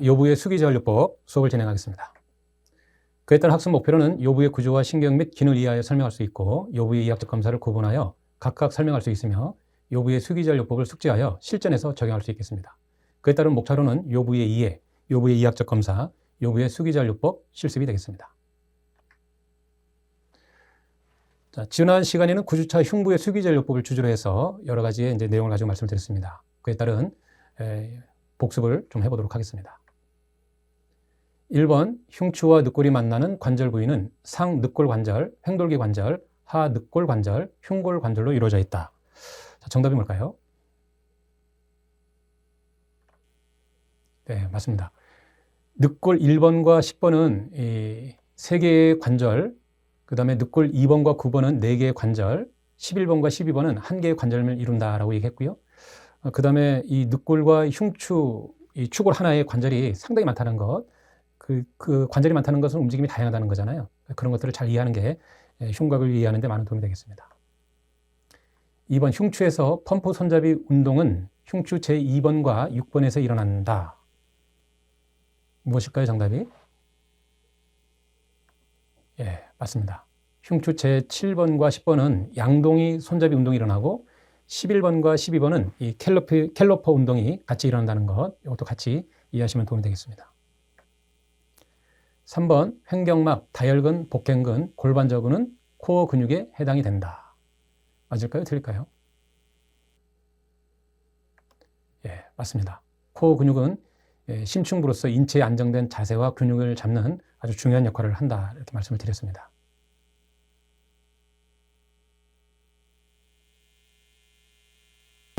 요부의 수기자연요법 수업을 진행하겠습니다. 그에 따른 학습 목표로는 요부의 구조와 신경 및 기능을 이해하여 설명할 수 있고 요부의 이학적 검사를 구분하여 각각 설명할 수 있으며 요부의 수기자연요법을 숙지하여 실전에서 적용할 수 있겠습니다. 그에 따른 목차로는 요부의 이해, 요부의 이학적 검사, 요부의 수기자연요법 실습이 되겠습니다. 자, 지난 시간에는 9주차 흉부의 수기자연요법을 주제로 해서 여러 가지의 이제 내용을 가지고 말씀드렸습니다. 그에 따른 복습을 좀 해보도록 하겠습니다. 1번 흉추와 늑골이 만나는 관절 부위는 상늑골 관절, 횡돌기 관절, 하늑골 관절, 흉골 관절로 이루어져 있다. 자, 정답이 뭘까요? 네, 맞습니다. 늑골 1번과 10번은 이 3개의 관절, 그 다음에 늑골 2번과 9번은 4개의 관절, 11번과 12번은 1개의 관절을 이룬다라고 얘기했고요. 그 다음에 이 늑골과 흉추, 이 추골 하나의 관절이 상당히 많다는 것, 그 관절이 많다는 것은 움직임이 다양하다는 거잖아요. 그런 것들을 잘 이해하는 게 흉곽을 이해하는 데 많은 도움이 되겠습니다. 2번 흉추에서 펌프 손잡이 운동은 흉추 제2번과 6번에서 일어난다. 무엇일까요, 정답이? 예, 맞습니다. 흉추 제7번과 10번은 양동이 손잡이 운동이 일어나고 11번과 12번은 이 캘로퍼 운동이 같이 일어난다는 것, 이것도 같이 이해하시면 도움이 되겠습니다. 3번 횡격막, 다혈근, 복행근, 골반저근은 코어 근육에 해당이 된다. 맞을까요? 틀릴까요? 예, 맞습니다. 코어 근육은 심층부로서 인체의 안정된 자세와 근육을 잡는 아주 중요한 역할을 한다. 이렇게 말씀을 드렸습니다.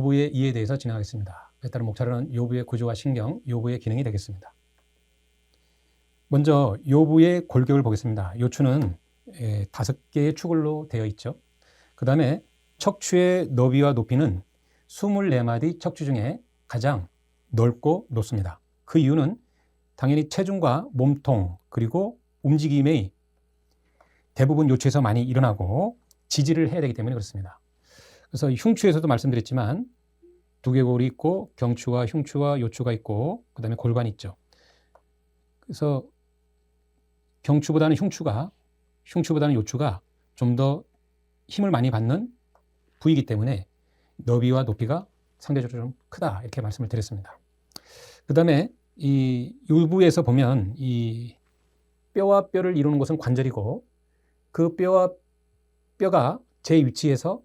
요부의 이해에 대해서 진행하겠습니다. 그에 따른 목차로는 요부의 구조와 신경, 요부의 기능이 되겠습니다. 먼저 요부의 골격을 보겠습니다. 요추는 5개의 축으로 되어 있죠. 그 다음에 척추의 너비와 높이는 24마디 척추 중에 가장 넓고 높습니다. 그 이유는 당연히 체중과 몸통 그리고 움직임의 대부분 요추에서 많이 일어나고 지지를 해야 되기 때문에 그렇습니다. 그래서 흉추에서도 말씀드렸지만 두개골이 있고 경추와 흉추와 요추가 있고 그 다음에 골반이 있죠. 그래서 경추보다는 흉추보다는 요추가 좀 더 힘을 많이 받는 부위이기 때문에 너비와 높이가 상대적으로 좀 크다 이렇게 말씀을 드렸습니다. 그 다음에 이 요부에서 보면 이 뼈와 뼈를 이루는 것은 관절이고 그 뼈와 뼈가 제 위치에서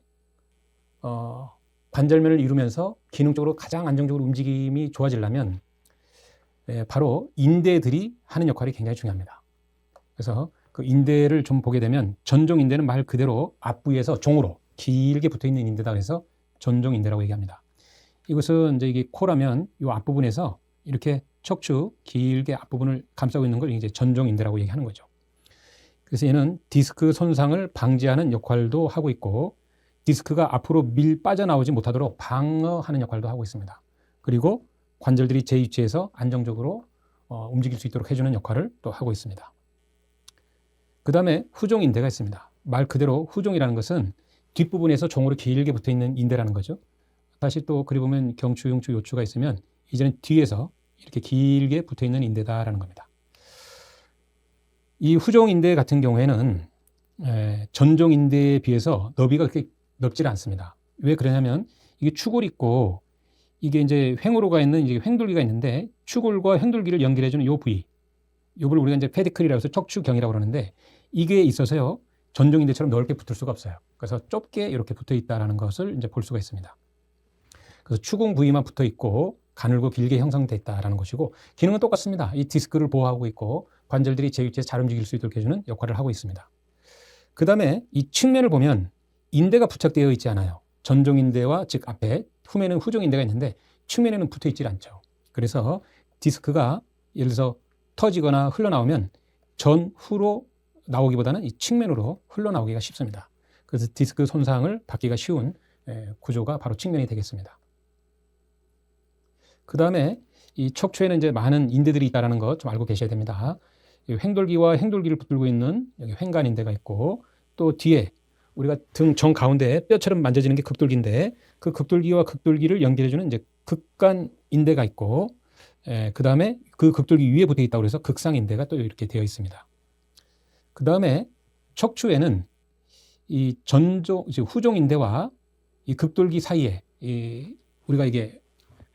관절면을 이루면서 기능적으로 가장 안정적으로 움직임이 좋아지려면 바로 인대들이 하는 역할이 굉장히 중요합니다. 그래서 그 인대를 좀 보게 되면 전종인대는 말 그대로 앞부위에서 종으로 길게 붙어 있는 인대다 그래서 전종인대라고 얘기합니다. 이것은 이제 이게 코라면 이 앞부분에서 이렇게 척추 길게 앞부분을 감싸고 있는 걸 이제 전종인대라고 얘기하는 거죠. 그래서 얘는 디스크 손상을 방지하는 역할도 하고 있고 디스크가 앞으로 빠져나오지 못하도록 방어하는 역할도 하고 있습니다. 그리고 관절들이 제 위치에서 안정적으로 움직일 수 있도록 해주는 역할을 또 하고 있습니다. 그 다음에 후종인대가 있습니다. 말 그대로 후종이라는 것은 뒷부분에서 종으로 길게 붙어있는 인대라는 거죠. 다시 또 그리 보면 경추, 흉추, 요추가 있으면 이제는 뒤에서 이렇게 길게 붙어있는 인대다라는 겁니다. 이 후종인대 같은 경우에는 전종인대에 비해서 너비가 그렇게 넓지 않습니다. 왜 그러냐면 이게 추골이 있고 이게 이제 횡으로 가 있는 이제 횡돌기가 있는데 추골과 횡돌기를 연결해주는 요 부위, 요걸 우리가 이제 페디클이라고 해서 척추경이라고 그러는데 이게 있어서요 전종인대처럼 넓게 붙을 수가 없어요. 그래서 좁게 이렇게 붙어 있다라는 것을 이제 볼 수가 있습니다. 그래서 추궁 부위만 붙어 있고 가늘고 길게 형성돼 있다라는 것이고 기능은 똑같습니다. 이 디스크를 보호하고 있고 관절들이 제 위치에서 잘 움직일 수 있도록 해주는 역할을 하고 있습니다. 그 다음에 이 측면을 보면 인대가 부착되어 있지 않아요. 전종인대와 즉 앞에 후면에는 후종인대가 있는데 측면에는 붙어 있지 않죠. 그래서 디스크가 예를 들어서 터지거나 흘러나오면 전후로 나오기보다는 이 측면으로 흘러나오기가 쉽습니다. 그래서 디스크 손상을 받기가 쉬운 구조가 바로 측면이 되겠습니다. 그 다음에 이 척추에는 이제 많은 인대들이 있다는 것 좀 알고 계셔야 됩니다. 횡돌기와 횡돌기를 붙들고 있는 여기 횡간인대가 있고 또 뒤에 우리가 등 정 가운데 뼈처럼 만져지는 게 극돌기인데 그 극돌기와 극돌기를 연결해주는 이제 극간인대가 있고 그 다음에 그 극돌기 위에 붙어 있다고 해서 극상인대가 또 이렇게 되어 있습니다. 그 다음에 척추에는 이 후종인대와 이 극돌기 사이에 우리가 이게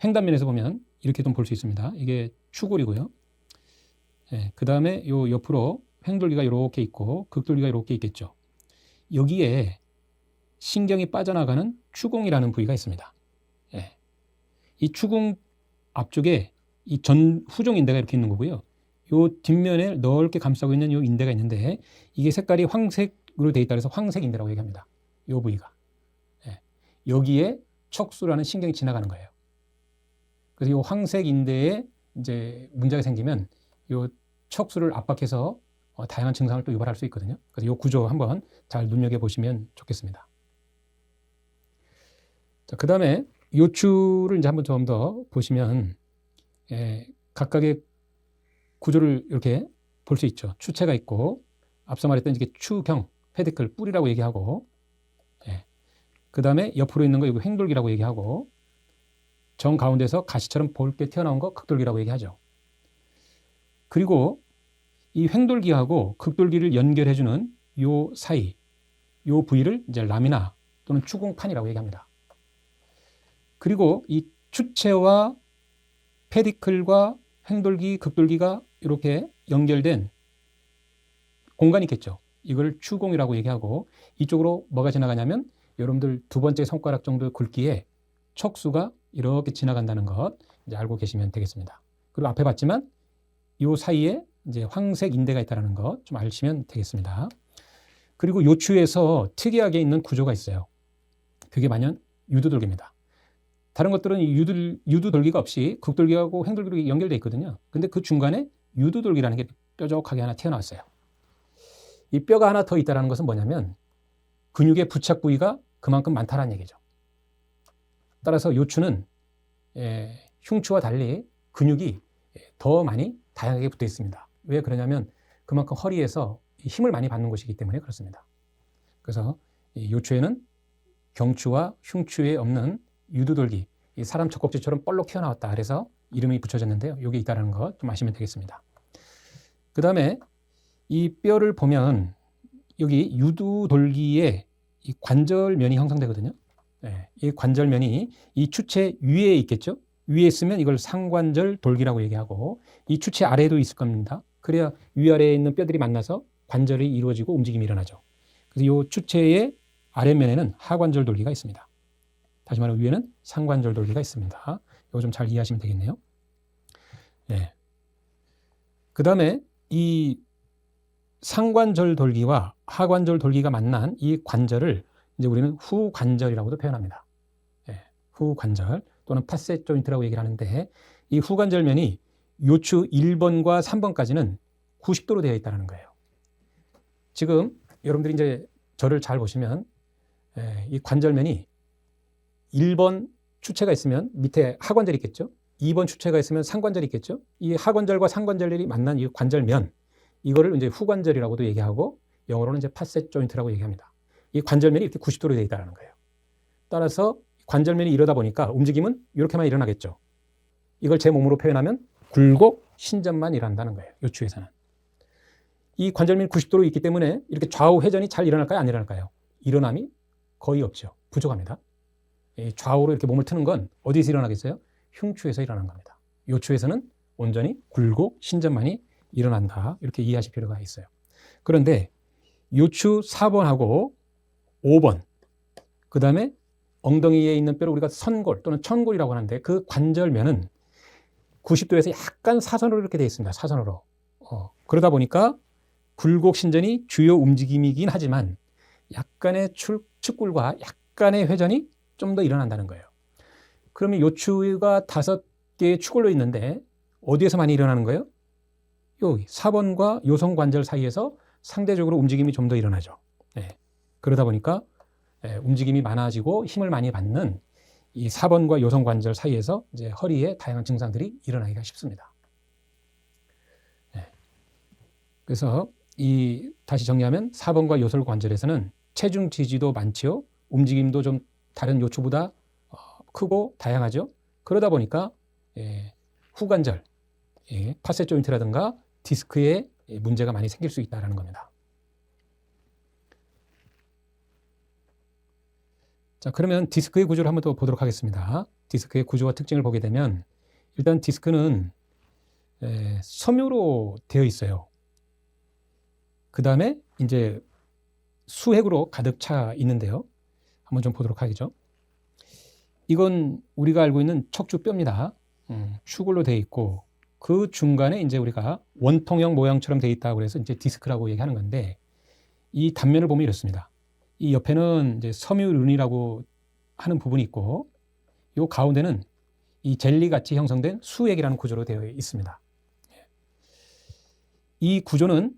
횡단면에서 보면 이렇게 좀 볼 수 있습니다. 이게 추골이고요. 그 다음에 요 옆으로 횡돌기가 이렇게 있고 극돌기가 이렇게 있겠죠. 여기에 신경이 빠져나가는 추궁이라는 부위가 있습니다. 이 추궁 앞쪽에 이 후종인대가 이렇게 있는 거고요. 요 뒷면에 넓게 감싸고 있는 요 인대가 있는데 이게 색깔이 황색으로 되어 있다 그래서 황색인대라고 얘기합니다. 요 부위가. 여기에 척수라는 신경이 지나가는 거예요. 그래서 요 황색인대에 이제 문제가 생기면 요 척수를 압박해서 다양한 증상을 또 유발할 수 있거든요. 그래서 요 구조 한번 잘 눈여겨보시면 좋겠습니다. 자, 그 다음에 요추를 이제 한번 좀 더 보시면 각각의 구조를 이렇게 볼 수 있죠. 추체가 있고 앞서 말했던 이게 추경, 페디클, 뿌리라고 얘기하고 그 다음에 옆으로 있는 거 이거 횡돌기라고 얘기하고 정 가운데서 가시처럼 붉게 튀어나온 거 극돌기라고 얘기하죠. 그리고 이 횡돌기하고 극돌기를 연결해주는 요 사이, 요 부위를 이제 라미나 또는 추궁판이라고 얘기합니다. 그리고 이 추체와 페디클과 횡돌기, 극돌기가 이렇게 연결된 공간이 있겠죠. 이걸 추궁이라고 얘기하고 이쪽으로 뭐가 지나가냐면 여러분들 두 번째 손가락 정도 굵기에 척수가 이렇게 지나간다는 것 이제 알고 계시면 되겠습니다. 그리고 앞에 봤지만 이 사이에 이제 황색 인대가 있다는 것 좀 아시면 되겠습니다. 그리고 요추에서 특이하게 있는 구조가 있어요. 그게 만연 유두돌기입니다. 다른 것들은 유두돌기가 없이 극돌기하고 횡돌기로 연결되어 있거든요. 근데 그 중간에 유두돌기라는 게 뾰족하게 하나 튀어나왔어요. 이 뼈가 하나 더 있다는 것은 뭐냐면 근육의 부착 부위가 그만큼 많다는 얘기죠. 따라서 요추는 흉추와 달리 근육이 더 많이 다양하게 붙어 있습니다. 왜 그러냐면 그만큼 허리에서 힘을 많이 받는 곳이기 때문에 그렇습니다. 그래서 요추에는 경추와 흉추에 없는 유두돌기, 이 사람 젖꼭지처럼 볼록 튀어나왔다. 그래서 이름이 붙여졌는데요. 여기 있다는 것 좀 아시면 되겠습니다. 그 다음에 이 뼈를 보면 여기 유두돌기에 이 관절면이 형성되거든요. 이 관절면이 이 추체 위에 있겠죠. 위에 있으면 이걸 상관절 돌기라고 얘기하고 이 추체 아래에도 있을 겁니다. 그래야 위아래에 있는 뼈들이 만나서 관절이 이루어지고 움직임이 일어나죠. 그래서 이 추체의 아랫면에는 하관절 돌기가 있습니다. 다시 말해 위에는 상관절 돌기가 있습니다. 이거 좀 잘 이해하시면 되겠네요. 그 다음에 이 상관절 돌기와 하관절 돌기가 만난 이 관절을 이제 우리는 후관절이라고도 표현합니다. 후관절 또는 파셋 조인트라고 얘기를 하는데 이 후관절면이 요추 1번과 3번까지는 90도로 되어 있다는 거예요. 지금 여러분들이 이제 저를 잘 보시면 이 관절면이 1번 추체가 있으면 밑에 하관절이 있겠죠. 2번 추체가 있으면 상관절이 있겠죠. 이 하관절과 상관절이 만난 이 관절면 이거를 이제 후관절이라고도 얘기하고 영어로는 이제 파셋 조인트라고 얘기합니다. 이 관절면이 이렇게 90도로 되어 있다는 거예요. 따라서 관절면이 이러다 보니까 움직임은 이렇게만 일어나겠죠. 이걸 제 몸으로 표현하면 굴곡 신전만 일어난다는 거예요. 요추에서는. 이 관절면이 90도로 있기 때문에 이렇게 좌우 회전이 잘 일어날까요? 안 일어날까요? 일어남이 거의 없죠. 부족합니다. 좌우로 이렇게 몸을 트는 건 어디서 일어나겠어요? 흉추에서 일어나는 겁니다. 요추에서는 온전히 굴곡 신전만이 일어난다. 이렇게 이해하실 필요가 있어요. 그런데 요추 4번하고 5번 그 다음에 엉덩이에 있는 뼈를 우리가 선골 또는 천골이라고 하는데 그 관절면은 90도에서 약간 사선으로 이렇게 되어 있습니다. 사선으로. 그러다 보니까 굴곡 신전이 주요 움직임이긴 하지만 약간의 측골과 약간의 회전이 좀 더 일어난다는 거예요. 그러면 요추가 5개의 축골로 있는데 어디에서 많이 일어나는 거예요? 여기 4번과 요성관절 사이에서 상대적으로 움직임이 좀 더 일어나죠. 그러다 보니까 움직임이 많아지고 힘을 많이 받는 이 4번과 요성관절 사이에서 이제 허리에 다양한 증상들이 일어나기가 쉽습니다. 그래서 다시 정리하면 4번과 요솔관절에서는 체중 지지도 많지요. 움직임도 좀 다른 요추보다 크고 다양하죠. 그러다 보니까 후관절, 파셋 조인트라든가 디스크에 문제가 많이 생길 수 있다는 겁니다. 자, 그러면 디스크의 구조를 한번 더 보도록 하겠습니다. 디스크의 구조와 특징을 보게 되면 일단 디스크는 섬유로 되어 있어요. 그 다음에 이제 수핵으로 가득 차 있는데요. 한번 좀 보도록 하겠죠. 이건 우리가 알고 있는 척추뼈입니다. 추골로 되어 있고 그 중간에 이제 우리가 원통형 모양처럼 되어 있다고 해서 이제 디스크라고 얘기하는 건데 이 단면을 보면 이렇습니다. 이 옆에는 이제 섬유륜이라고 하는 부분이 있고 이 가운데는 이 젤리같이 형성된 수액이라는 구조로 되어 있습니다. 이 구조는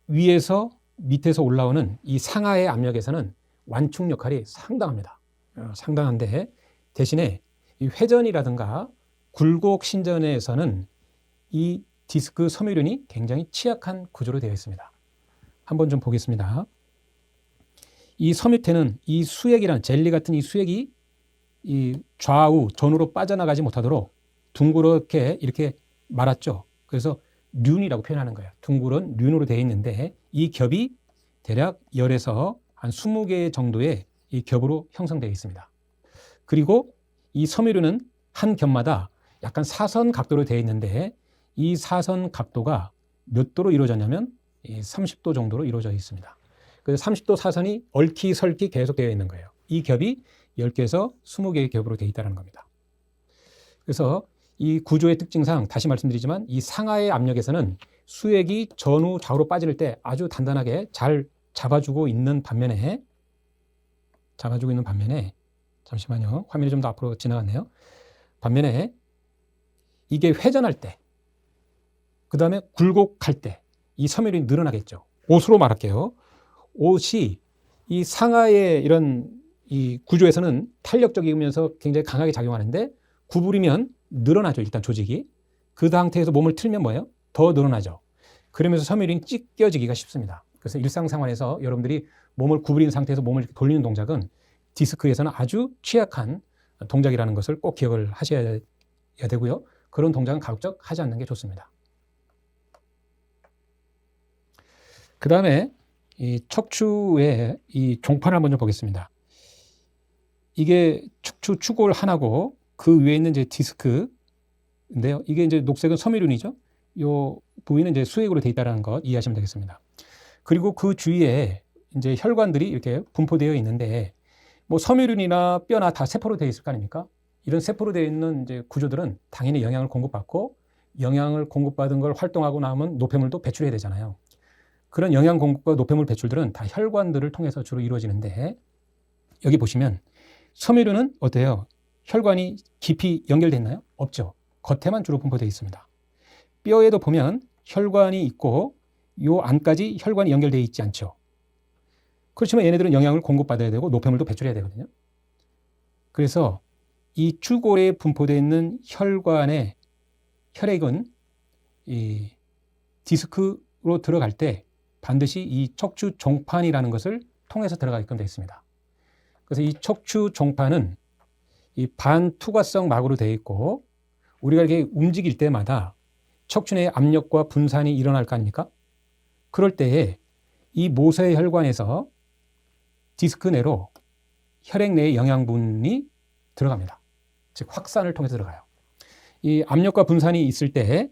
위에서 밑에서 올라오는 이 상하의 압력에서는 완충 역할이 상당합니다. 상당한데 대신에 이 회전이라든가 굴곡 신전에서는 이 디스크 섬유륜이 굉장히 취약한 구조로 되어 있습니다. 한번 좀 보겠습니다. 이 섬 밑에는 이 수액이란 젤리 같은 이 수액이 이 좌우 전으로 빠져나가지 못하도록 둥그렇게 이렇게 말았죠. 그래서 륜이라고 표현하는 거예요. 둥그런 륜으로 되어 있는데 이 겹이 대략 10에서 한 20개 정도의 이 겹으로 형성되어 있습니다. 그리고 이 섬유륜은 한 겹마다 약간 사선 각도로 되어 있는데 이 사선 각도가 몇 도로 이루어졌냐면 30도 정도로 이루어져 있습니다. 그래서 30도 사선이 얽히설키 계속 되어 있는 거예요. 이 겹이 10개에서 20개의 겹으로 되어 있다는 겁니다. 그래서 이 구조의 특징상 다시 말씀드리지만 이 상하의 압력에서는 수액이 전후 좌우로 빠질 때 아주 단단하게 잘 잡아주고 있는 반면에 잠시만요. 화면이 좀 더 앞으로 지나갔네요. 반면에 이게 회전할 때 그 다음에 굴곡할 때 이 섬유륜이 늘어나겠죠. 옷으로 말할게요. 옷이 이 상하의 이런 이 구조에서는 탄력적이면서 굉장히 강하게 작용하는데 구부리면 늘어나죠. 일단 조직이. 그 상태에서 몸을 틀면 뭐예요? 더 늘어나죠. 그러면서 섬유륜이 찢겨지기가 쉽습니다. 그래서 일상생활에서 여러분들이 몸을 구부린 상태에서 몸을 이렇게 돌리는 동작은 디스크에서는 아주 취약한 동작이라는 것을 꼭 기억을 하셔야 되고요. 그런 동작은 가급적 하지 않는 게 좋습니다. 그 다음에 이 척추의 이 종판을 한번 좀 보겠습니다. 이게 척추 추골 하나고 그 위에 있는 이제 디스크인데요. 이게 이제 녹색은 섬유륜이죠. 요 부위는 이제 수액으로 되어 있다는 것 이해하시면 되겠습니다. 그리고 그 주위에 이제 혈관들이 이렇게 분포되어 있는데 뭐 섬유륜이나 뼈나 다 세포로 되어 있을 거 아닙니까? 이런 세포로 되어 있는 이제 구조들은 당연히 영양을 공급받고 영양을 공급받은 걸 활동하고 나면 노폐물도 배출해야 되잖아요. 그런 영양 공급과 노폐물 배출들은 다 혈관들을 통해서 주로 이루어지는데 여기 보시면 섬유륜은 어때요? 혈관이 깊이 연결되어 있나요? 없죠. 겉에만 주로 분포되어 있습니다. 뼈에도 보면 혈관이 있고 요 안까지 혈관이 연결되어 있지 않죠. 그렇지만 얘네들은 영양을 공급받아야 되고 노폐물도 배출해야 되거든요. 그래서 이 추골에 분포되어 있는 혈관의 혈액은 이 디스크로 들어갈 때 반드시 이 척추 종판이라는 것을 통해서 들어가게끔 되어 있습니다. 그래서 이 척추 종판은 이 반투과성 막으로 되어 있고 우리가 이렇게 움직일 때마다 척추 내에 압력과 분산이 일어날 거 아닙니까? 그럴 때에 이 모세 혈관에서 디스크 내로 혈액 내의 영양분이 들어갑니다. 즉 확산을 통해서 들어가요. 이 압력과 분산이 있을 때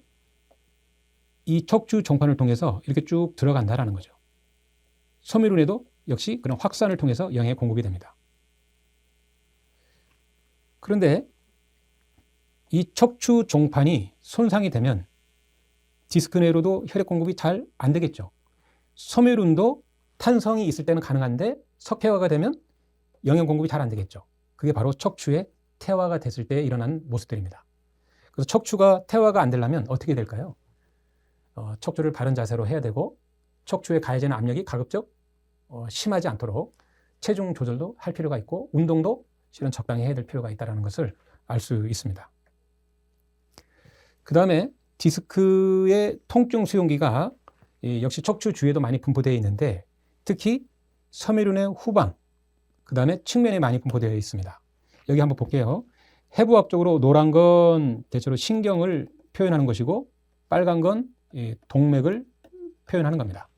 이 척추 종판을 통해서 이렇게 쭉 들어간다라는 거죠. 섬유륜에도 역시 그런 확산을 통해서 영양이 공급이 됩니다. 그런데 이 척추 종판이 손상이 되면 디스크 내로도 혈액 공급이 잘 안 되겠죠. 섬유륜도 탄성이 있을 때는 가능한데 석회화가 되면 영양 공급이 잘 안 되겠죠. 그게 바로 척추의 태화가 됐을 때 일어난 모습들입니다. 그래서 척추가 태화가 안 되려면 어떻게 될까요? 척추를 바른 자세로 해야 되고 척추에 가해지는 압력이 가급적 심하지 않도록 체중 조절도 할 필요가 있고 운동도 실은 적당히 해야 될 필요가 있다는 것을 알 수 있습니다. 그 다음에 디스크의 통증 수용기가 역시 척추 주위에도 많이 분포되어 있는데 특히 섬유륜의 후방, 그 다음에 측면에 많이 분포되어 있습니다. 여기 한번 볼게요. 해부학적으로 노란 건 대체로 신경을 표현하는 것이고 빨간 건 동맥을 표현하는 겁니다.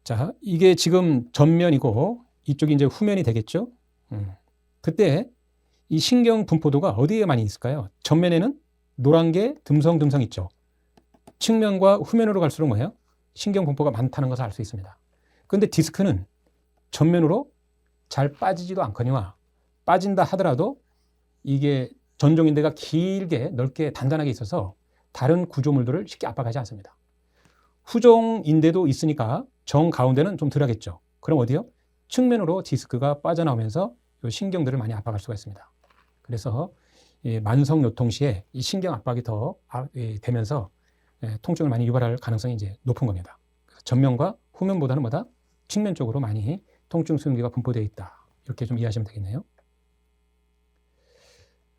자, 이게 지금 전면이고 이쪽이 이제 후면이 되겠죠. 그때 이 신경 분포도가 어디에 많이 있을까요? 전면에는 노란 게 듬성듬성 있죠. 측면과 후면으로 갈수록 뭐예요? 신경 분포가 많다는 것을 알 수 있습니다. 그런데 디스크는 전면으로 잘 빠지지도 않거니와 빠진다 하더라도 이게 전종인대가 길게 넓게 단단하게 있어서 다른 구조물들을 쉽게 압박하지 않습니다. 후종인대도 있으니까 정 가운데는 좀 덜하겠죠. 그럼 어디요? 측면으로 디스크가 빠져나오면서 이 신경들을 많이 압박할 수가 있습니다. 그래서 만성 요통 시에 이 신경 압박이 더 되면서 통증을 많이 유발할 가능성이 이제 높은 겁니다. 그래서 전면과 후면보다는 뭐다? 측면 쪽으로 많이 통증 수용기가 분포되어 있다. 이렇게 좀 이해하시면 되겠네요.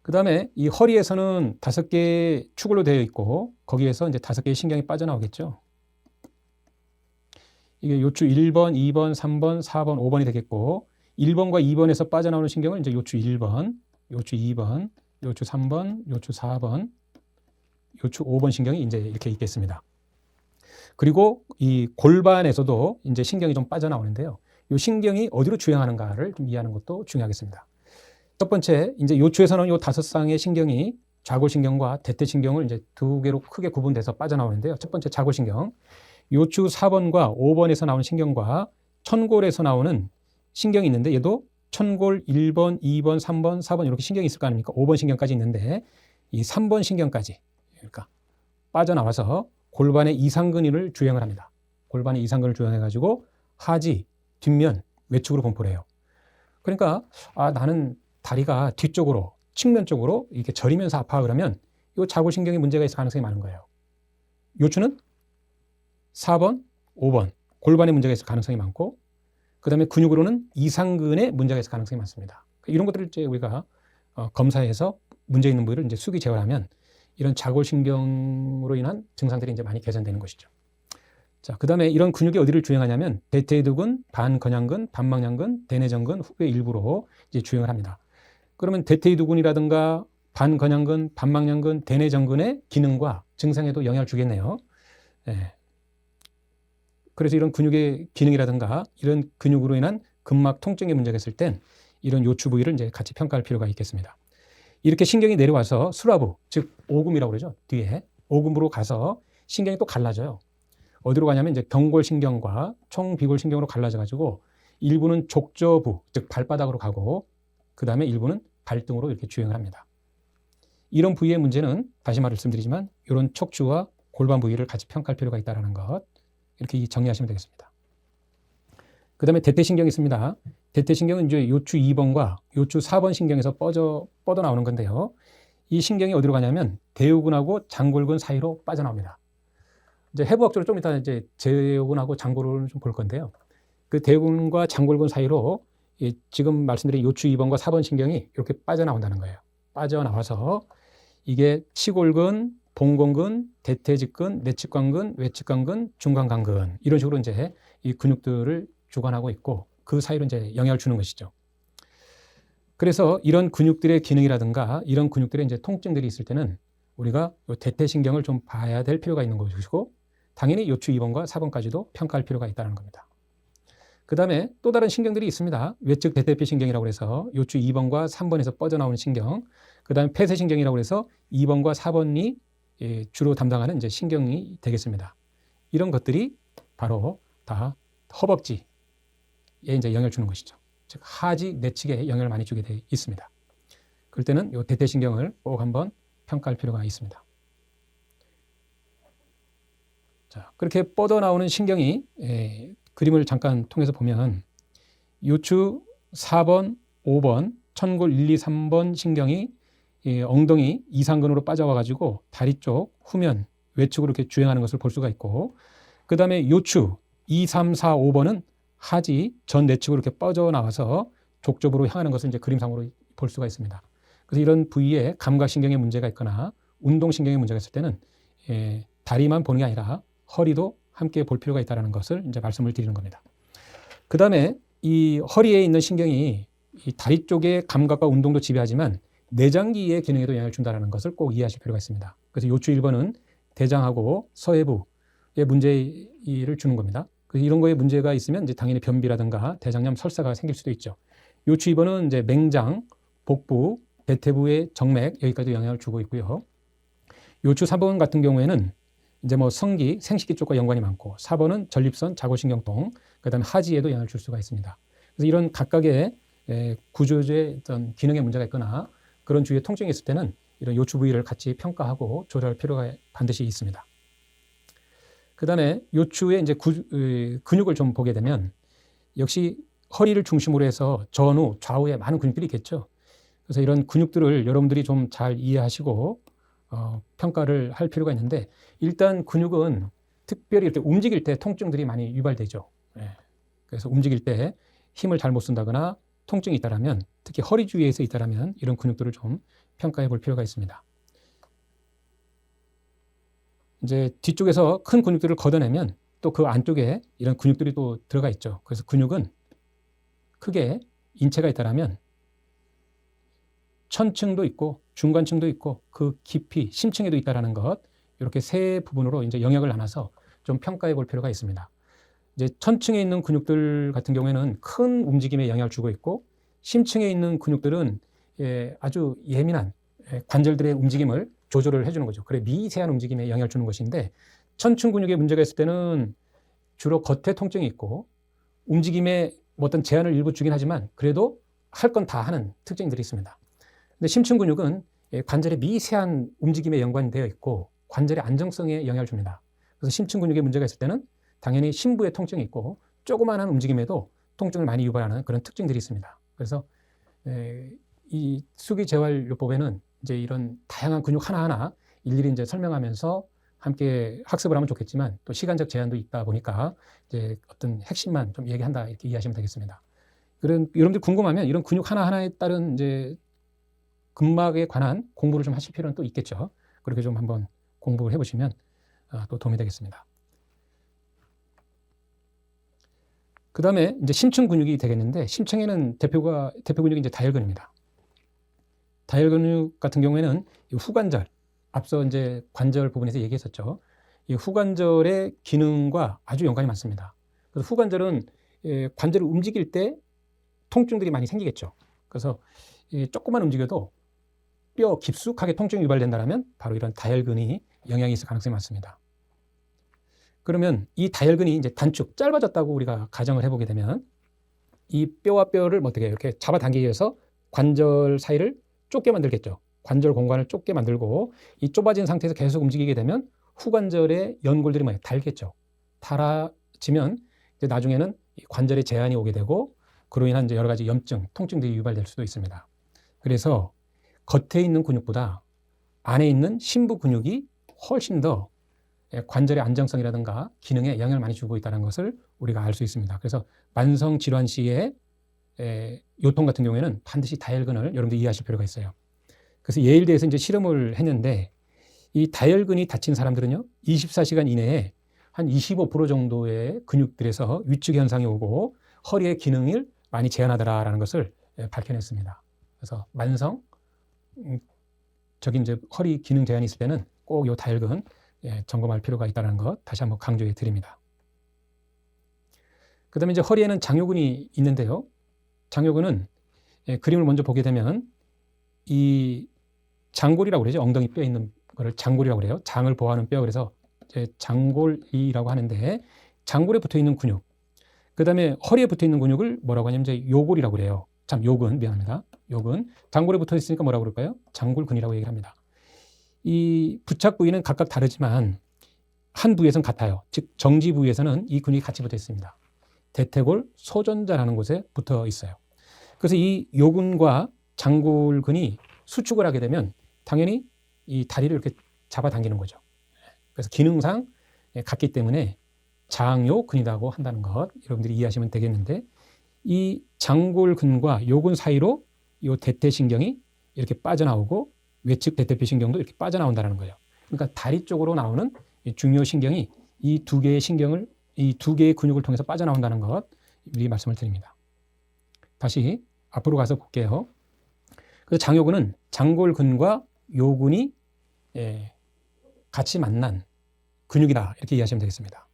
그 다음에 이 허리에서는 5개의 축으로 되어 있고 거기에서 이제 5개의 신경이 빠져나오겠죠. 이게 요추 1번, 2번, 3번, 4번, 5번이 되겠고 1번과 2번에서 빠져나오는 신경은 이제 요추 1번, 요추 2번, 요추 3번, 요추 4번, 요추 5번 신경이 이제 이렇게 있겠습니다. 그리고 이 골반에서도 이제 신경이 좀 빠져나오는데요. 이 신경이 어디로 주행하는가를 좀 이해하는 것도 중요하겠습니다. 첫 번째, 이제 요추에서는 이 5쌍의 신경이 좌골신경과 대퇴신경을 이제 2개로 크게 구분돼서 빠져나오는데요. 첫 번째 좌골신경, 요추 4번과 5번에서 나오는 신경과 천골에서 나오는 신경이 있는데 얘도 천골 1번, 2번, 3번, 4번 이렇게 신경이 있을 거 아닙니까? 5번 신경까지 있는데 이 3번 신경까지 그러니까 빠져나와서 골반의 이상근위를 주행을 합니다. 골반의 이상근을 주행해가지고 하지, 뒷면, 외측으로 분포를 해요. 그러니까 나는 다리가 뒤쪽으로, 측면 쪽으로 이렇게 저리면서 아파 그러면 이 좌골신경에 문제가 있을 가능성이 많은 거예요. 요추는 4번, 5번 골반에 문제가 있을 가능성이 많고 그 다음에 근육으로는 이상근에 문제가 있을 가능성이 많습니다. 이런 것들을 이제 우리가 검사해서 문제 있는 부위를 이제 수기 제어하면 이런 좌골신경으로 인한 증상들이 이제 많이 개선되는 것이죠. 자, 그 다음에 이런 근육이 어디를 주행하냐면 대퇴두근, 반건양근, 반망양근, 대뇌전근, 후의 일부로 이제 주행을 합니다. 그러면 대퇴두근이라든가 반건양근, 반망양근, 대뇌전근의 기능과 증상에도 영향을 주겠네요. 네. 그래서 이런 근육의 기능이라든가 이런 근육으로 인한 근막 통증의 문제가 있을 땐 이런 요추 부위를 이제 같이 평가할 필요가 있겠습니다. 이렇게 신경이 내려와서 수라부, 즉 오금이라고 그러죠. 뒤에 오금으로 가서 신경이 또 갈라져요. 어디로 가냐면 이제 경골신경과 총비골신경으로 갈라져가지고 일부는 족저부, 즉 발바닥으로 가고 그 다음에 일부는 발등으로 이렇게 주행을 합니다. 이런 부위의 문제는 다시 말씀드리지만 이런 척추와 골반 부위를 같이 평가할 필요가 있다는 것 이렇게 정리하시면 되겠습니다. 그 다음에 대퇴신경이 있습니다. 대퇴신경은 이제 요추 2번과 요추 4번 신경에서 뻗어 나오는 건데요. 이 신경이 어디로 가냐면 대우근하고 장골근 사이로 빠져나옵니다. 이제 해부학적으로 좀 이따 이제 대우근하고 장골근을 좀 볼 건데요. 그 대우근과 장골근 사이로 지금 말씀드린 요추 2번과 4번 신경이 이렇게 빠져나온다는 거예요. 빠져나와서 이게 치골근, 봉공근, 대퇴직근, 내측관근, 외측관근, 중간관근 이런 식으로 이제 이 근육들을 주관하고 있고 그 사이로 이제 영향을 주는 것이죠. 그래서 이런 근육들의 기능이라든가 이런 근육들의 이제 통증들이 있을 때는 우리가 대퇴신경을 좀 봐야 될 필요가 있는 것이고 당연히 요추 2번과 4번까지도 평가할 필요가 있다는 겁니다. 그 다음에 또 다른 신경들이 있습니다. 외측 대퇴피 신경이라고 해서 요추 2번과 3번에서 뻗어나오는 신경, 그 다음에 폐쇄신경이라고 해서 2번과 4번이 주로 담당하는 이제 신경이 되겠습니다. 이런 것들이 바로 다 허벅지에 이제 영향을 주는 것이죠. 즉 하지 내측에 영향을 많이 주게 되어 있습니다. 그럴 때는 이 대퇴신경을 꼭 한번 평가할 필요가 있습니다. 자, 그렇게 뻗어 나오는 신경이 그림을 잠깐 통해서 보면 요추 4번, 5번, 천골 1, 2, 3번 신경이 엉덩이 이상근으로 빠져와 가지고 다리 쪽 후면 외측으로 이렇게 주행하는 것을 볼 수가 있고 그 다음에 요추 2, 3, 4, 5번은 하지 전 내측으로 이렇게 뻗어나와서 족접으로 향하는 것을 이제 그림상으로 볼 수가 있습니다. 그래서 이런 부위에 감각신경에 문제가 있거나 운동신경에 문제가 있을 때는 다리만 보는 게 아니라 허리도 함께 볼 필요가 있다는 것을 이제 말씀을 드리는 겁니다. 그 다음에 이 허리에 있는 신경이 이 다리 쪽의 감각과 운동도 지배하지만 내장기의 기능에도 영향을 준다는 것을 꼭 이해하실 필요가 있습니다. 그래서 요추 1번은 대장하고 서해부에 문제를 주는 겁니다. 그래서 이런 거에 문제가 있으면 이제 당연히 변비라든가 대장염, 설사가 생길 수도 있죠. 요추 2번은 이제 맹장, 복부, 대퇴부의 정맥 여기까지 영향을 주고 있고요. 요추 4번 같은 경우에는 이제 뭐 성기, 생식기 쪽과 연관이 많고 4번은 전립선, 자골신경통, 그다음에 하지에도 영향을 줄 수가 있습니다. 그래서 이런 각각의 구조의 어떤 기능에 문제가 있거나 그런 주위에 통증이 있을 때는 이런 요추 부위를 같이 평가하고 조절할 필요가 반드시 있습니다. 그다음에 요추의 이제 근육을 좀 보게 되면 역시 허리를 중심으로 해서 전후, 좌우에 많은 근육들이 있겠죠. 그래서 이런 근육들을 여러분들이 좀 잘 이해하시고 평가를 할 필요가 있는데 일단 근육은 특별히 이렇게 움직일 때 통증들이 많이 유발되죠. 그래서 움직일 때 힘을 잘못 쓴다거나 통증이 있다라면 특히 허리 주위에서 있다라면 이런 근육들을 좀 평가해 볼 필요가 있습니다. 이제 뒤쪽에서 큰 근육들을 걷어내면 또 그 안쪽에 이런 근육들이 또 들어가 있죠. 그래서 근육은 크게 인체가 있다라면 천층도 있고 중간층도 있고 그 깊이 심층에도 있다라는 것, 이렇게 세 부분으로 이제 영역을 나눠서 좀 평가해 볼 필요가 있습니다. 이제 천층에 있는 근육들 같은 경우에는 큰 움직임에 영향을 주고 있고 심층에 있는 근육들은 아주 예민한 관절들의 움직임을 조절을 해주는 거죠. 그래 미세한 움직임에 영향을 주는 것인데 천층 근육에 문제가 있을 때는 주로 겉에 통증이 있고 움직임에 뭐 어떤 제한을 일부 주긴 하지만 그래도 할 건 다 하는 특징들이 있습니다. 근데 심층 근육은 관절의 미세한 움직임에 연관되어 있고 관절의 안정성에 영향을 줍니다. 그래서 심층 근육에 문제가 있을 때는 당연히 심부에 통증이 있고 조그마한 움직임에도 통증을 많이 유발하는 그런 특징들이 있습니다. 그래서 이 수기재활요법에는 이제 이런 다양한 근육 하나하나 일일이 이제 설명하면서 함께 학습을 하면 좋겠지만 또 시간적 제한도 있다 보니까 이제 어떤 핵심만 좀 얘기한다 이렇게 이해하시면 되겠습니다. 그런 여러분들 궁금하면 이런 근육 하나하나에 따른 이제 근막에 관한 공부를 좀 하실 필요는 또 있겠죠. 그렇게 좀 한번 공부를 해보시면 또 도움이 되겠습니다. 그 다음에 이제 심층 근육이 되겠는데 심층에는 대표 근육이 이제 다혈근입니다. 다혈근육 같은 경우에는 후관절, 앞서 이제 관절 부분에서 얘기했었죠. 이 후관절의 기능과 아주 연관이 많습니다. 그래서 후관절은 관절을 움직일 때 통증들이 많이 생기겠죠. 그래서 조금만 움직여도 뼈 깊숙하게 통증이 유발된다면 바로 이런 다혈근이 영향이 있을 가능성이 많습니다. 그러면 이 다혈근이 이제 단축, 짧아졌다고 우리가 가정을 해보게 되면 이 뼈와 뼈를 어떻게 이렇게 잡아당기기 위해서 관절 사이를 좁게 만들겠죠. 관절 공간을 좁게 만들고 이 좁아진 상태에서 계속 움직이게 되면 후관절의 연골들이 닳겠죠. 닳아지면 이제 나중에는 관절에 제한이 오게 되고 그로 인한 이제 여러 가지 염증, 통증들이 유발될 수도 있습니다. 그래서 겉에 있는 근육보다 안에 있는 심부 근육이 훨씬 더 관절의 안정성이라든가 기능에 영향을 많이 주고 있다는 것을 우리가 알 수 있습니다. 그래서 만성 질환 시에 요통 같은 경우에는 반드시 다혈근을 여러분들이 이해하실 필요가 있어요. 그래서 예일대에서 이제 실험을 했는데 이 다혈근이 다친 사람들은요 24시간 이내에 한 25% 정도의 근육들에서 위축 현상이 오고 허리의 기능을 많이 제한하더라라는 것을 밝혀냈습니다. 그래서 만성 적인 이제 허리 기능 제한이 있을 때는 꼭 이 다혈근 점검할 필요가 있다는 것 다시 한번 강조해 드립니다. 그 다음에 이제 허리에는 장요근이 있는데요. 장요근은 그림을 먼저 보게 되면 이 장골이라고 그러죠. 엉덩이 뼈에 있는 거를 장골이라고 그래요. 장을 보호하는 뼈, 그래서 장골이라고 하는데 장골에 붙어 있는 근육, 그 다음에 허리에 붙어 있는 근육을 뭐라고 하냐면 이제 요골이라고 그래요. 참 요근, 미안합니다. 요근. 장골에 붙어 있으니까 뭐라고 그럴까요? 장골근이라고 얘기를 합니다. 이 부착 부위는 각각 다르지만 한 부위에서는 같아요. 즉 정지 부위에서는 이 근육이 같이 붙어 있습니다. 대퇴골 소전자라는 곳에 붙어 있어요. 그래서 이 요근과 장골근이 수축을 하게 되면 당연히 이 다리를 이렇게 잡아당기는 거죠. 그래서 기능상 같기 때문에 장요근이라고 한다는 것 여러분들이 이해하시면 되겠는데 이 장골근과 요근 사이로 이 대퇴신경이 이렇게 빠져나오고 외측 대퇴피신경도 이렇게 빠져나온다는 거예요. 그러니까 다리 쪽으로 나오는 중요 신경이 이 두 개의 신경을 이 두 개의 근육을 통해서 빠져나온다는 것 미리 말씀을 드립니다. 다시 앞으로 가서 볼게요. 그래서 장요근은 장골근과 요근이 같이 만난 근육이다 이렇게 이해하시면 되겠습니다.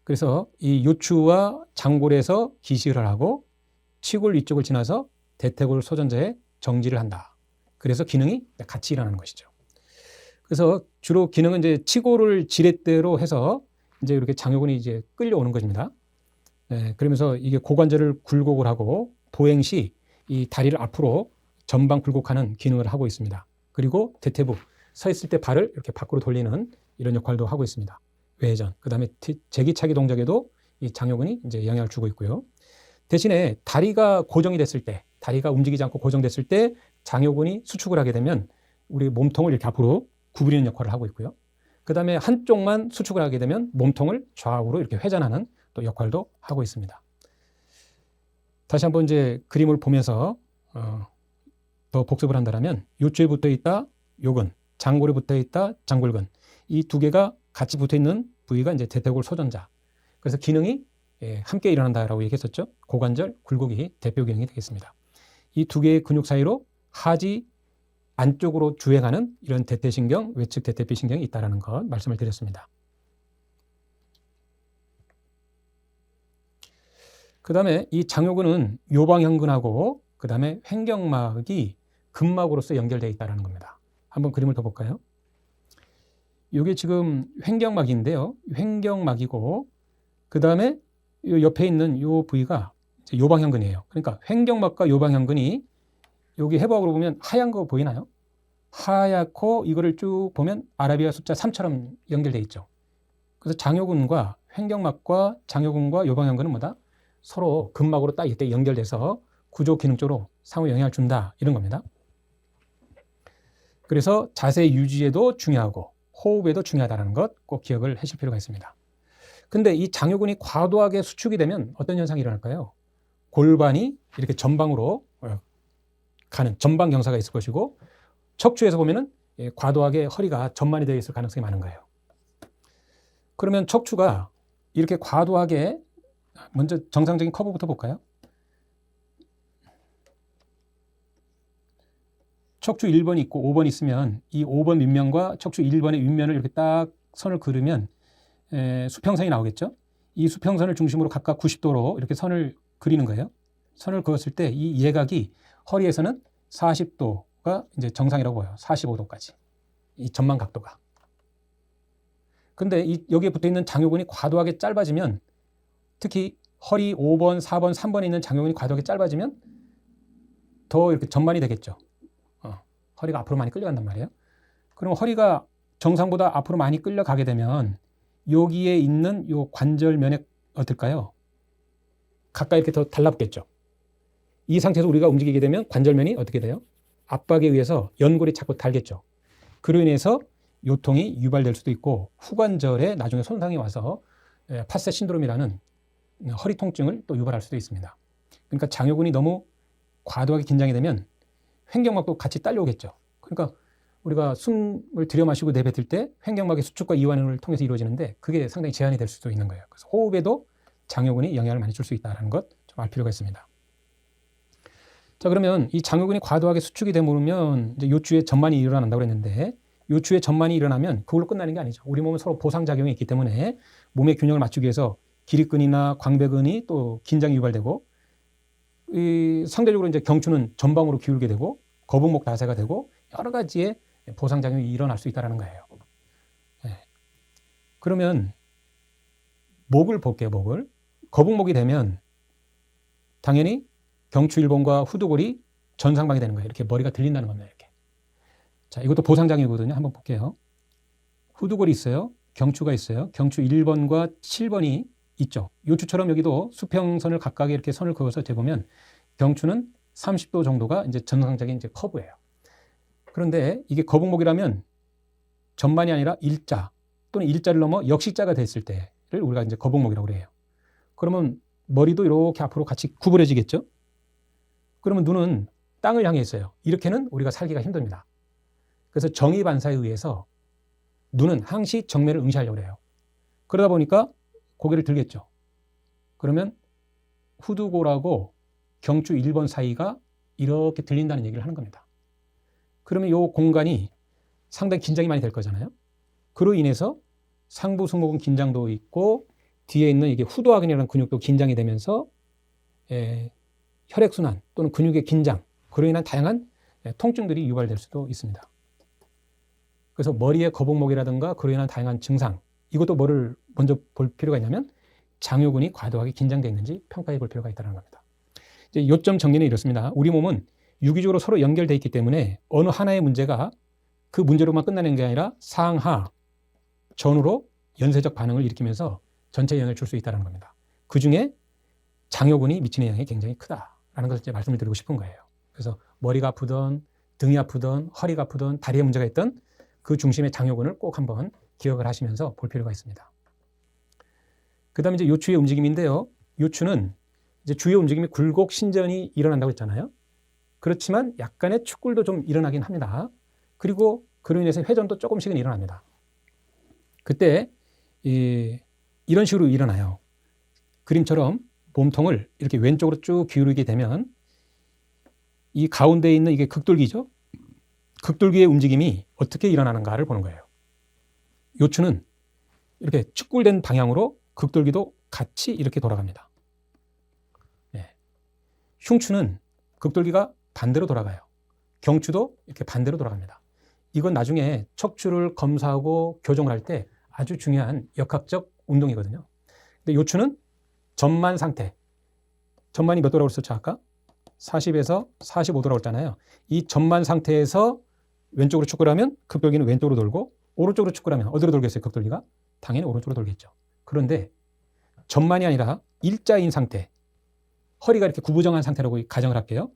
그래서 이 요추와 장골에서 기시를 하고 치골 위쪽을 지나서 대퇴골 소전자에 정지를 한다. 그래서 기능이 같이 일어나는 것이죠. 그래서 주로 기능은 이제 치골을 지렛대로 해서 이제 이렇게 장요근이 이제 끌려오는 것입니다. 그러면서 이게 고관절을 굴곡을 하고 보행 시 이 다리를 앞으로 전방 굴곡하는 기능을 하고 있습니다. 그리고 대퇴부, 서 있을 때 발을 이렇게 밖으로 돌리는 이런 역할도 하고 있습니다. 외회전, 그 다음에 제기차기 동작에도 이 장요근이 이제 영향을 주고 있고요. 대신에 다리가 고정이 됐을 때, 다리가 움직이지 않고 고정됐을 때 장요근이 수축을 하게 되면 우리 몸통을 이렇게 앞으로 구부리는 역할을 하고 있고요. 그 다음에 한쪽만 수축을 하게 되면 몸통을 좌우로 이렇게 회전하는 또 역할도 하고 있습니다. 다시 한번 이제 그림을 보면서 더 복습을 한다면 요추에 붙어 있다 요근, 장골에 붙어 있다 장골근, 이 두 개가 같이 붙어 있는 부위가 이제 대퇴골 소전자. 그래서 기능이 함께 일어난다라고 얘기했었죠. 고관절 굴곡이 대표 기능이 되겠습니다. 이 두 개의 근육 사이로 하지 안쪽으로 주행하는 이런 대퇴신경, 외측 대퇴피신경이 있다는 것 말씀을 드렸습니다. 그 다음에 이 장요근은 요방형근하고 그 다음에 횡격막이 근막으로서 연결되어 있다는 겁니다. 한번 그림을 더 볼까요? 이게 지금 횡격막인데요. 횡격막이고 그 다음에 옆에 있는 이 부위가 요방형근이에요. 그러니까 횡격막과 요방형근이 여기 해부학으로 보면 하얀 거 보이나요? 하얗고 이거를 쭉 보면 아라비아 숫자 3처럼 연결되어 있죠. 그래서 장요근과 횡격막과 장요근과 요방형근은 뭐다? 서로 근막으로 딱 이렇게 연결돼서 구조 기능적으로 상호 영향을 준다 이런 겁니다. 그래서 자세 유지에도 중요하고 호흡에도 중요하다는 것 꼭 기억을 하실 필요가 있습니다. 근데 이 장요근이 과도하게 수축이 되면 어떤 현상이 일어날까요? 골반이 이렇게 전방으로 가는 전방 경사가 있을 것이고 척추에서 보면은 과도하게 허리가 전만이 되어 있을 가능성이 많은 거예요. 그러면 척추가 이렇게 과도하게 먼저 정상적인 커브부터 볼까요? 척추 1번이 있고 5번이 있으면 이 5번 밑면과 척추 1번의 윗면을 이렇게 딱 선을 그으면 수평선이 나오겠죠? 이 수평선을 중심으로 각각 90도로 이렇게 선을 그리는 거예요. 선을 그었을 때 이 예각이 허리에서는 40도가 이제 정상이라고 보여요. 45도까지. 이 전망 각도가. 근데 여기에 붙어 있는 장요근이 과도하게 짧아지면 특히 허리 5번, 4번, 3번에 있는 장요근이 과도하게 짧아지면 더 이렇게 전만이 되겠죠. 허리가 앞으로 많이 끌려간단 말이에요. 그럼 허리가 정상보다 앞으로 많이 끌려가게 되면 여기에 있는 요 관절면에 어떨까요? 가까이 이렇게 더 달라붙겠죠. 이 상태에서 우리가 움직이게 되면 관절면이 어떻게 돼요? 압박에 의해서 연골이 자꾸 달겠죠. 그로 인해서 요통이 유발될 수도 있고 후관절에 나중에 손상이 와서 파세 신드롬이라는 허리 통증을 또 유발할 수도 있습니다. 그러니까 장요근이 너무 과도하게 긴장이 되면 횡격막도 같이 딸려오겠죠. 그러니까 우리가 숨을 들여 마시고 내뱉을 때 횡격막의 수축과 이완을 통해서 이루어지는데 그게 상당히 제한이 될 수도 있는 거예요. 그래서 호흡에도 장요근이 영향을 많이 줄 수 있다는 것 좀 알 필요가 있습니다. 자, 그러면 이 장요근이 과도하게 수축이 되면 이제 요추에 전만이 일어난다고 그랬는데 요추에 전만이 일어나면 그걸로 끝나는 게 아니죠. 우리 몸은 서로 보상작용이 있기 때문에 몸의 균형을 맞추기 위해서 기립근이나 광배근이 또 긴장이 유발되고 상대적으로 이제 경추는 전방으로 기울게 되고 거북목 다세가 되고 여러 가지의 보상작용이 일어날 수 있다는 거예요. 그러면 목을 볼게요. 목을. 거북목이 되면 당연히 경추 1번과 후두골이 전상방이 되는 거예요. 이렇게 머리가 들린다는 겁니다. 이렇게. 자, 이것도 보상작용이거든요. 한번 볼게요. 후두골이 있어요. 경추가 있어요. 경추 1번과 7번이 있죠. 요추처럼 여기도 수평선을 각각에 이렇게 선을 그어서 재보면 경추는 30도 정도가 이제 정상적인 이제 커브예요. 그런데 이게 거북목이라면 전만이 아니라 일자 또는 일자를 넘어 역시자가 됐을 때를 우리가 이제 거북목이라고 그래요. 그러면 머리도 이렇게 앞으로 같이 구부려지겠죠? 그러면 눈은 땅을 향해 있어요. 이렇게는 우리가 살기가 힘듭니다. 그래서 정의 반사에 의해서 눈은 항시 정면을 응시하려고 해요. 그러다 보니까 고개를 들겠죠. 그러면 후두골하고 경추 1번 사이가 이렇게 들린다는 얘기를 하는 겁니다. 그러면 이 공간이 상당히 긴장이 많이 될 거잖아요. 그로 인해서 상부 승모근 긴장도 있고 뒤에 있는 이게 후두하근이라는 근육도 긴장이 되면서 혈액순환 또는 근육의 긴장, 그로 인한 다양한 통증들이 유발될 수도 있습니다. 그래서 머리의 거북목이라든가 그로 인한 다양한 증상, 이것도 뭐를 먼저 볼 필요가 있냐면 장요근이 과도하게 긴장되어 있는지 평가해 볼 필요가 있다는 겁니다. 이제 요점 정리는 이렇습니다. 우리 몸은 유기적으로 서로 연결되어 있기 때문에 어느 하나의 문제가 그 문제로만 끝나는 게 아니라 상하, 전으로 연쇄적 반응을 일으키면서 전체 영향을 줄 수 있다는 겁니다. 그 중에 장요근이 미치는 영향이 굉장히 크다라는 것을 이제 말씀을 드리고 싶은 거예요. 그래서 머리가 아프든 등이 아프든 허리가 아프든 다리에 문제가 있던 그 중심의 장요근을 꼭 한번 기억을 하시면서 볼 필요가 있습니다. 그 다음에 이제 요추의 움직임인데요. 요추는 이제 주요 움직임이 굴곡 신전이 일어난다고 했잖아요. 그렇지만 약간의 축굴도 좀 일어나긴 합니다. 그리고 그로 인해서 회전도 조금씩은 일어납니다. 그때 이런 식으로 일어나요. 그림처럼 몸통을 이렇게 왼쪽으로 쭉 기울이게 되면 이 가운데에 있는 이게 극돌기죠. 극돌기의 움직임이 어떻게 일어나는가를 보는 거예요. 요추는 이렇게 축굴된 방향으로 극돌기도 같이 이렇게 돌아갑니다. 네. 흉추는 극돌기가 반대로 돌아가요. 경추도 이렇게 반대로 돌아갑니다. 이건 나중에 척추를 검사하고 교정을 할 때 아주 중요한 역학적 운동이거든요. 근데 요추는 전만 상태. 전만이 몇 도라고 했었죠, 아까? 40에서 45도라고 했잖아요. 이 전만 상태에서 왼쪽으로 축구를 하면 극돌기는 왼쪽으로 돌고, 오른쪽으로 축구를 하면 어디로 돌겠어요, 극돌기가? 당연히 오른쪽으로 돌겠죠. 그런데 전만이 아니라 일자인 상태, 허리가 이렇게 구부정한 상태라고 가정을 할게요.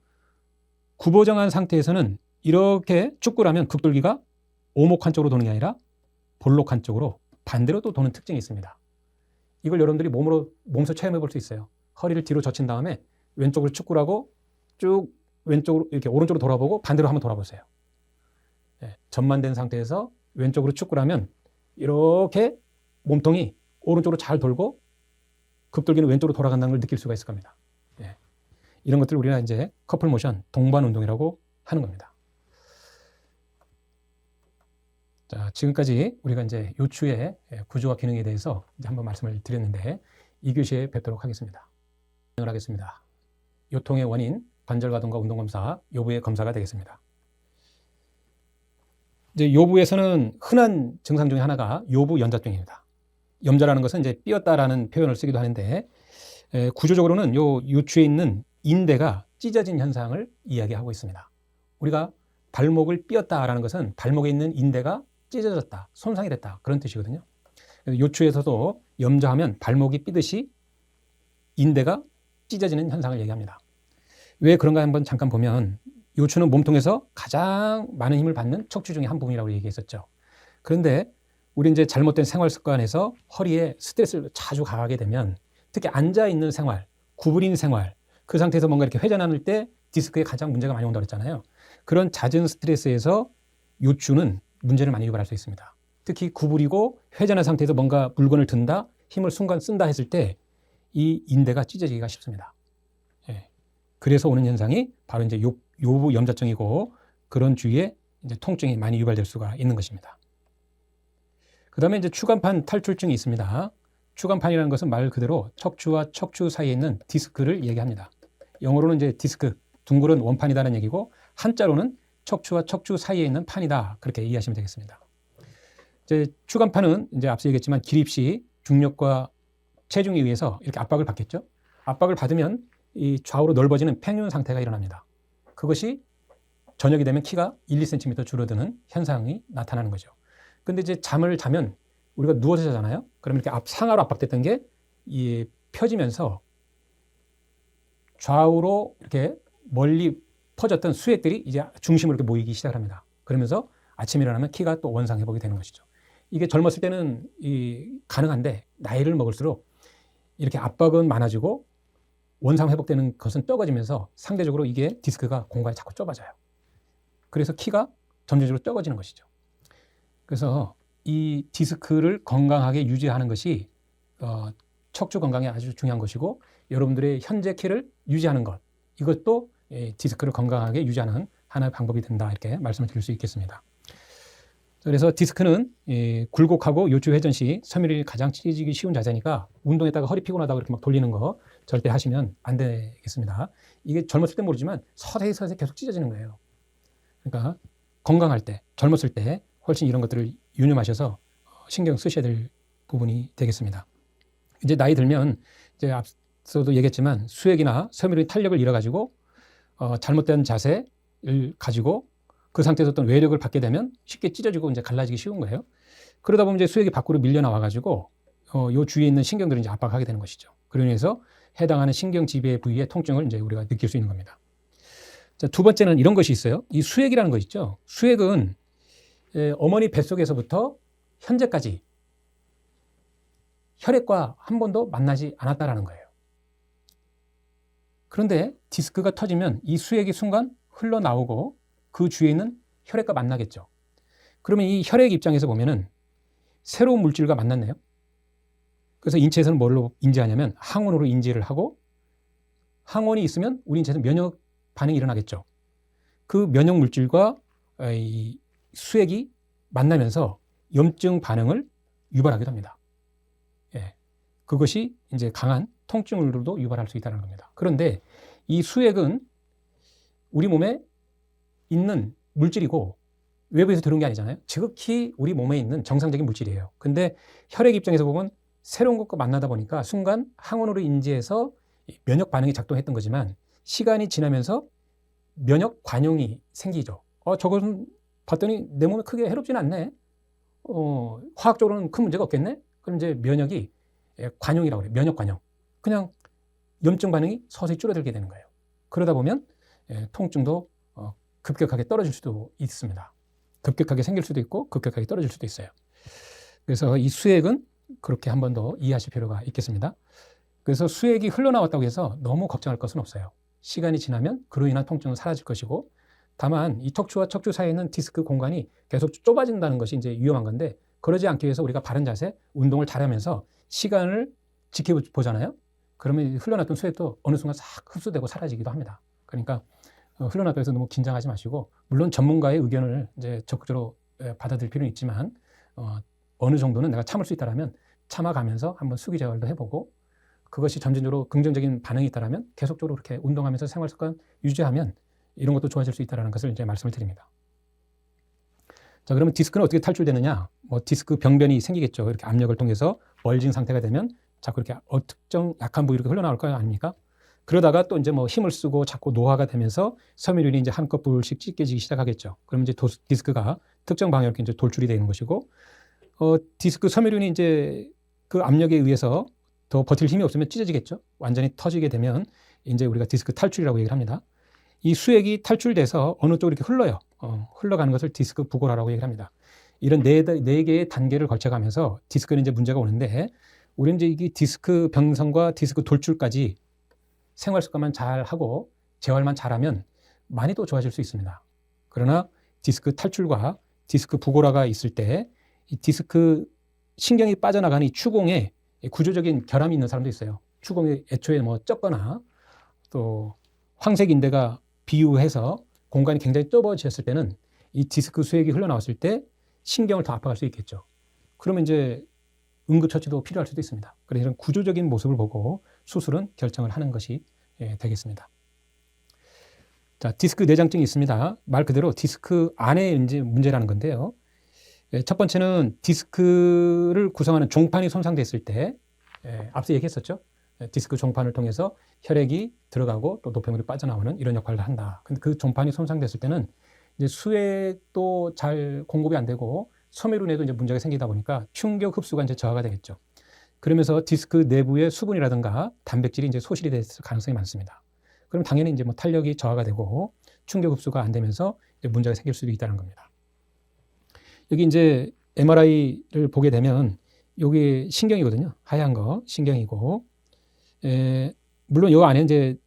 구부정한 상태에서는 이렇게 축구를 하면 극돌기가 오목 한쪽으로 도는 게 아니라 볼록 한쪽으로 반대로 또 도는 특징이 있습니다. 이걸 여러분들이 몸소 체험해 볼 수 있어요. 허리를 뒤로 젖힌 다음에 왼쪽으로 축구를 하고 쭉 왼쪽으로 이렇게 오른쪽으로 돌아보고 반대로 한번 돌아보세요. 네, 전만된 상태에서 왼쪽으로 축구를 하면 이렇게 몸통이 오른쪽으로 잘 돌고 극돌기는 왼쪽으로 돌아간다는 걸 느낄 수가 있을 겁니다. 네. 이런 것들을 우리가 이제 커플 모션, 동반 운동이라고 하는 겁니다. 자, 지금까지 우리가 이제 요추의 구조와 기능에 대해서 이제 한번 말씀을 드렸는데 2교시에 뵙도록 하겠습니다. 진행을 하겠습니다. 요통의 원인, 관절가동과 운동검사, 요부의 검사가 되겠습니다. 이제 요부에서는 흔한 증상 중에 하나가 요부 연좌증입니다. 염좌라는 것은 이제 삐었다라는 표현을 쓰기도 하는데 구조적으로는 요추에 있는 인대가 찢어진 현상을 이야기하고 있습니다. 우리가 발목을 삐었다라는 것은 발목에 있는 인대가 찢어졌다, 손상이 됐다, 그런 뜻이거든요. 요추에서도 염좌하면 발목이 삐듯이 인대가 찢어지는 현상을 얘기합니다. 왜 그런가 한번 잠깐 보면 요추는 몸통에서 가장 많은 힘을 받는 척추 중에 한 부분이라고 얘기했었죠. 그런데 우리 이제 잘못된 생활 습관에서 허리에 스트레스를 자주 가하게 되면 특히 앉아 있는 생활, 구부린 생활, 그 상태에서 뭔가 이렇게 회전할 때 디스크에 가장 문제가 많이 온다고 했잖아요. 그런 잦은 스트레스에서 요추는 문제를 많이 유발할 수 있습니다. 특히 구부리고 회전한 상태에서 뭔가 물건을 든다, 힘을 순간 쓴다 했을 때 이 인대가 찢어지기가 쉽습니다. 예. 그래서 오는 현상이 바로 이제 요부 염좌증이고 그런 주위에 이제 통증이 많이 유발될 수가 있는 것입니다. 그 다음에 이제 추간판 탈출증이 있습니다. 추간판이라는 것은 말 그대로 척추와 척추 사이에 있는 디스크를 얘기합니다. 영어로는 이제 디스크, 둥그런 원판이다라는 얘기고 한자로는 척추와 척추 사이에 있는 판이다, 그렇게 이해하시면 되겠습니다. 이제 추간판은 이제 앞서 얘기했지만 기립시 중력과 체중에 의해서 이렇게 압박을 받겠죠. 압박을 받으면 이 좌우로 넓어지는 팽윤 상태가 일어납니다. 그것이 저녁이 되면 키가 1, 2cm 줄어드는 현상이 나타나는 거죠. 근데 이제 잠을 자면 우리가 누워서 자잖아요. 그러면 이렇게 상하로 압박됐던 게 펴지면서 좌우로 이렇게 멀리 퍼졌던 수액들이 이제 중심으로 이렇게 모이기 시작합니다. 그러면서 아침에 일어나면 키가 또 원상 회복이 되는 것이죠. 이게 젊었을 때는 가능한데 나이를 먹을수록 이렇게 압박은 많아지고 원상 회복되는 것은 적어지면서 상대적으로 이게 디스크가 공간이 자꾸 좁아져요. 그래서 키가 점진적으로 적어지는 것이죠. 그래서 이 디스크를 건강하게 유지하는 것이 척추 건강에 아주 중요한 것이고 여러분들의 현재 키를 유지하는 것, 이것도 디스크를 건강하게 유지하는 하나의 방법이 된다, 이렇게 말씀을 드릴 수 있겠습니다. 그래서 디스크는 굴곡하고 요추 회전 시 섬유율이 가장 찢어지기 쉬운 자세니까 운동했다가 허리 피곤하다고 이렇게 막 돌리는 거 절대 하시면 안 되겠습니다. 이게 젊었을 때 모르지만 서서히 계속 찢어지는 거예요. 그러니까 건강할 때, 젊었을 때 훨씬 이런 것들을 유념하셔서 신경 쓰셔야 될 부분이 되겠습니다. 이제 나이 들면 이제 앞서도 얘기했지만 수액이나 섬유율의 탄력을 잃어가지고 잘못된 자세를 가지고 그 상태에서 어떤 외력을 받게 되면 쉽게 찢어지고 이제 갈라지기 쉬운 거예요. 그러다 보면 이제 수액이 밖으로 밀려 나와가지고 요 주위에 있는 신경들을 이제 압박하게 되는 것이죠. 그로 인해서 해당하는 신경 지배 부위의 통증을 이제 우리가 느낄 수 있는 겁니다. 자, 두 번째는 이런 것이 있어요. 이 수액이라는 거 있죠. 수액은 어머니 뱃속에서부터 현재까지 혈액과 한 번도 만나지 않았다라는 거예요. 그런데 디스크가 터지면 이 수액이 순간 흘러나오고 그 주위에 있는 혈액과 만나겠죠. 그러면 이 혈액 입장에서 보면은 새로운 물질과 만났네요. 그래서 인체에서는 뭘로 인지하냐면 항원으로 인지를 하고, 항원이 있으면 우리 인체에서 면역 반응이 일어나겠죠. 그 면역 물질과 이 수액이 만나면서 염증 반응을 유발하기도 합니다. 그것이 이제 강한 통증으로도 유발할 수 있다는 겁니다. 그런데 이 수액은 우리 몸에 있는 물질이고 외부에서 들어온 게 아니잖아요. 지극히 우리 몸에 있는 정상적인 물질이에요. 근데 혈액 입장에서 보면 새로운 것과 만나다 보니까 순간 항원으로 인지해서 면역 반응이 작동했던 거지만 시간이 지나면서 면역 관용이 생기죠. 저것은 봤더니 내 몸에 크게 해롭지는 않네. 화학적으로는 큰 문제가 없겠네. 그럼 이제 면역이 관용이라고 그래요. 면역 관용. 그냥 염증 반응이 서서히 줄어들게 되는 거예요. 그러다 보면 통증도 급격하게 떨어질 수도 있습니다. 급격하게 생길 수도 있고 급격하게 떨어질 수도 있어요. 그래서 이 수액은 그렇게 한 번 더 이해하실 필요가 있겠습니다. 그래서 수액이 흘러나왔다고 해서 너무 걱정할 것은 없어요. 시간이 지나면 그로 인한 통증은 사라질 것이고, 다만 이 척추와 척추 사이에 있는 디스크 공간이 계속 좁아진다는 것이 이제 위험한 건데, 그러지 않기 위해서 우리가 바른 자세, 운동을 잘하면서 시간을 지켜보잖아요. 그러면 흘러났던 수액도 어느 순간 싹 흡수되고 사라지기도 합니다. 그러니까 흘러났다고 해서 너무 긴장하지 마시고, 물론 전문가의 의견을 이제 적극적으로 받아들일 필요는 있지만 어느 정도는 내가 참을 수 있다라면 참아가면서 한번 수기 재활도 해보고, 그것이 점진적으로 긍정적인 반응이 있다라면 계속적으로 그렇게 운동하면서 생활 습관 유지하면 이런 것도 좋아질 수 있다는 것을 이제 말씀을 드립니다. 자, 그러면 디스크는 어떻게 탈출되느냐? 디스크 병변이 생기겠죠. 이렇게 압력을 통해서 멀징 상태가 되면 자꾸 이렇게 특정 약한 부위로 흘러나올 거 아닙니까? 그러다가 또 이제 힘을 쓰고 자꾸 노화가 되면서 섬유율이 이제 한꺼풀씩 찢겨지기 시작하겠죠. 그럼 이제 디스크가 특정 방향으로 이제 돌출이 되는 것이고, 디스크 섬유율이 이제 그 압력에 의해서 더 버틸 힘이 없으면 찢어지겠죠. 완전히 터지게 되면 이제 우리가 디스크 탈출이라고 얘기를 합니다. 이 수액이 탈출돼서 어느 쪽으로 이렇게 흘러요. 흘러가는 것을 디스크 부고라라고 얘기를 합니다. 이런 네 개의 단계를 거쳐가면서 디스크는 이제 문제가 오는데, 우리는 이제 이게 디스크 병성과 디스크 돌출까지 생활 습관만 잘 하고 재활만 잘하면 많이 또 좋아질 수 있습니다. 그러나 디스크 탈출과 디스크 부고라가 있을 때 이 디스크 신경이 빠져나가는 이 추공에 구조적인 결함이 있는 사람도 있어요. 추공이 애초에 쩍거나 또 황색 인대가 비유해서 공간이 굉장히 좁아졌을 때는 이 디스크 수액이 흘러나왔을 때 신경을 더 압박할 수 있겠죠. 그러면 이제 응급처치도 필요할 수도 있습니다. 그래서 이런 구조적인 모습을 보고 수술은 결정을 하는 것이 되겠습니다. 자, 디스크 내장증이 있습니다. 말 그대로 디스크 안에 이제 문제라는 건데요. 첫 번째는 디스크를 구성하는 종판이 손상됐을 때, 앞서 얘기했었죠. 디스크 종판을 통해서 혈액이 들어가고 또 노폐물이 빠져나오는 이런 역할을 한다. 근데 그 종판이 손상됐을 때는 이제 수액도 잘 공급이 안 되고 섬유륜에도 이제 문제가 생기다 보니까 충격 흡수가 이제 저하가 되겠죠. 그러면서 디스크 내부의 수분이라든가 단백질이 이제 소실이 될 가능성이 많습니다. 그럼 당연히 이제 탄력이 저하가 되고 충격 흡수가 안 되면서 이제 문제가 생길 수도 있다는 겁니다. 여기 이제 MRI를 보게 되면 여기 신경이거든요. 하얀 거 신경이고, 물론 이 안에 이제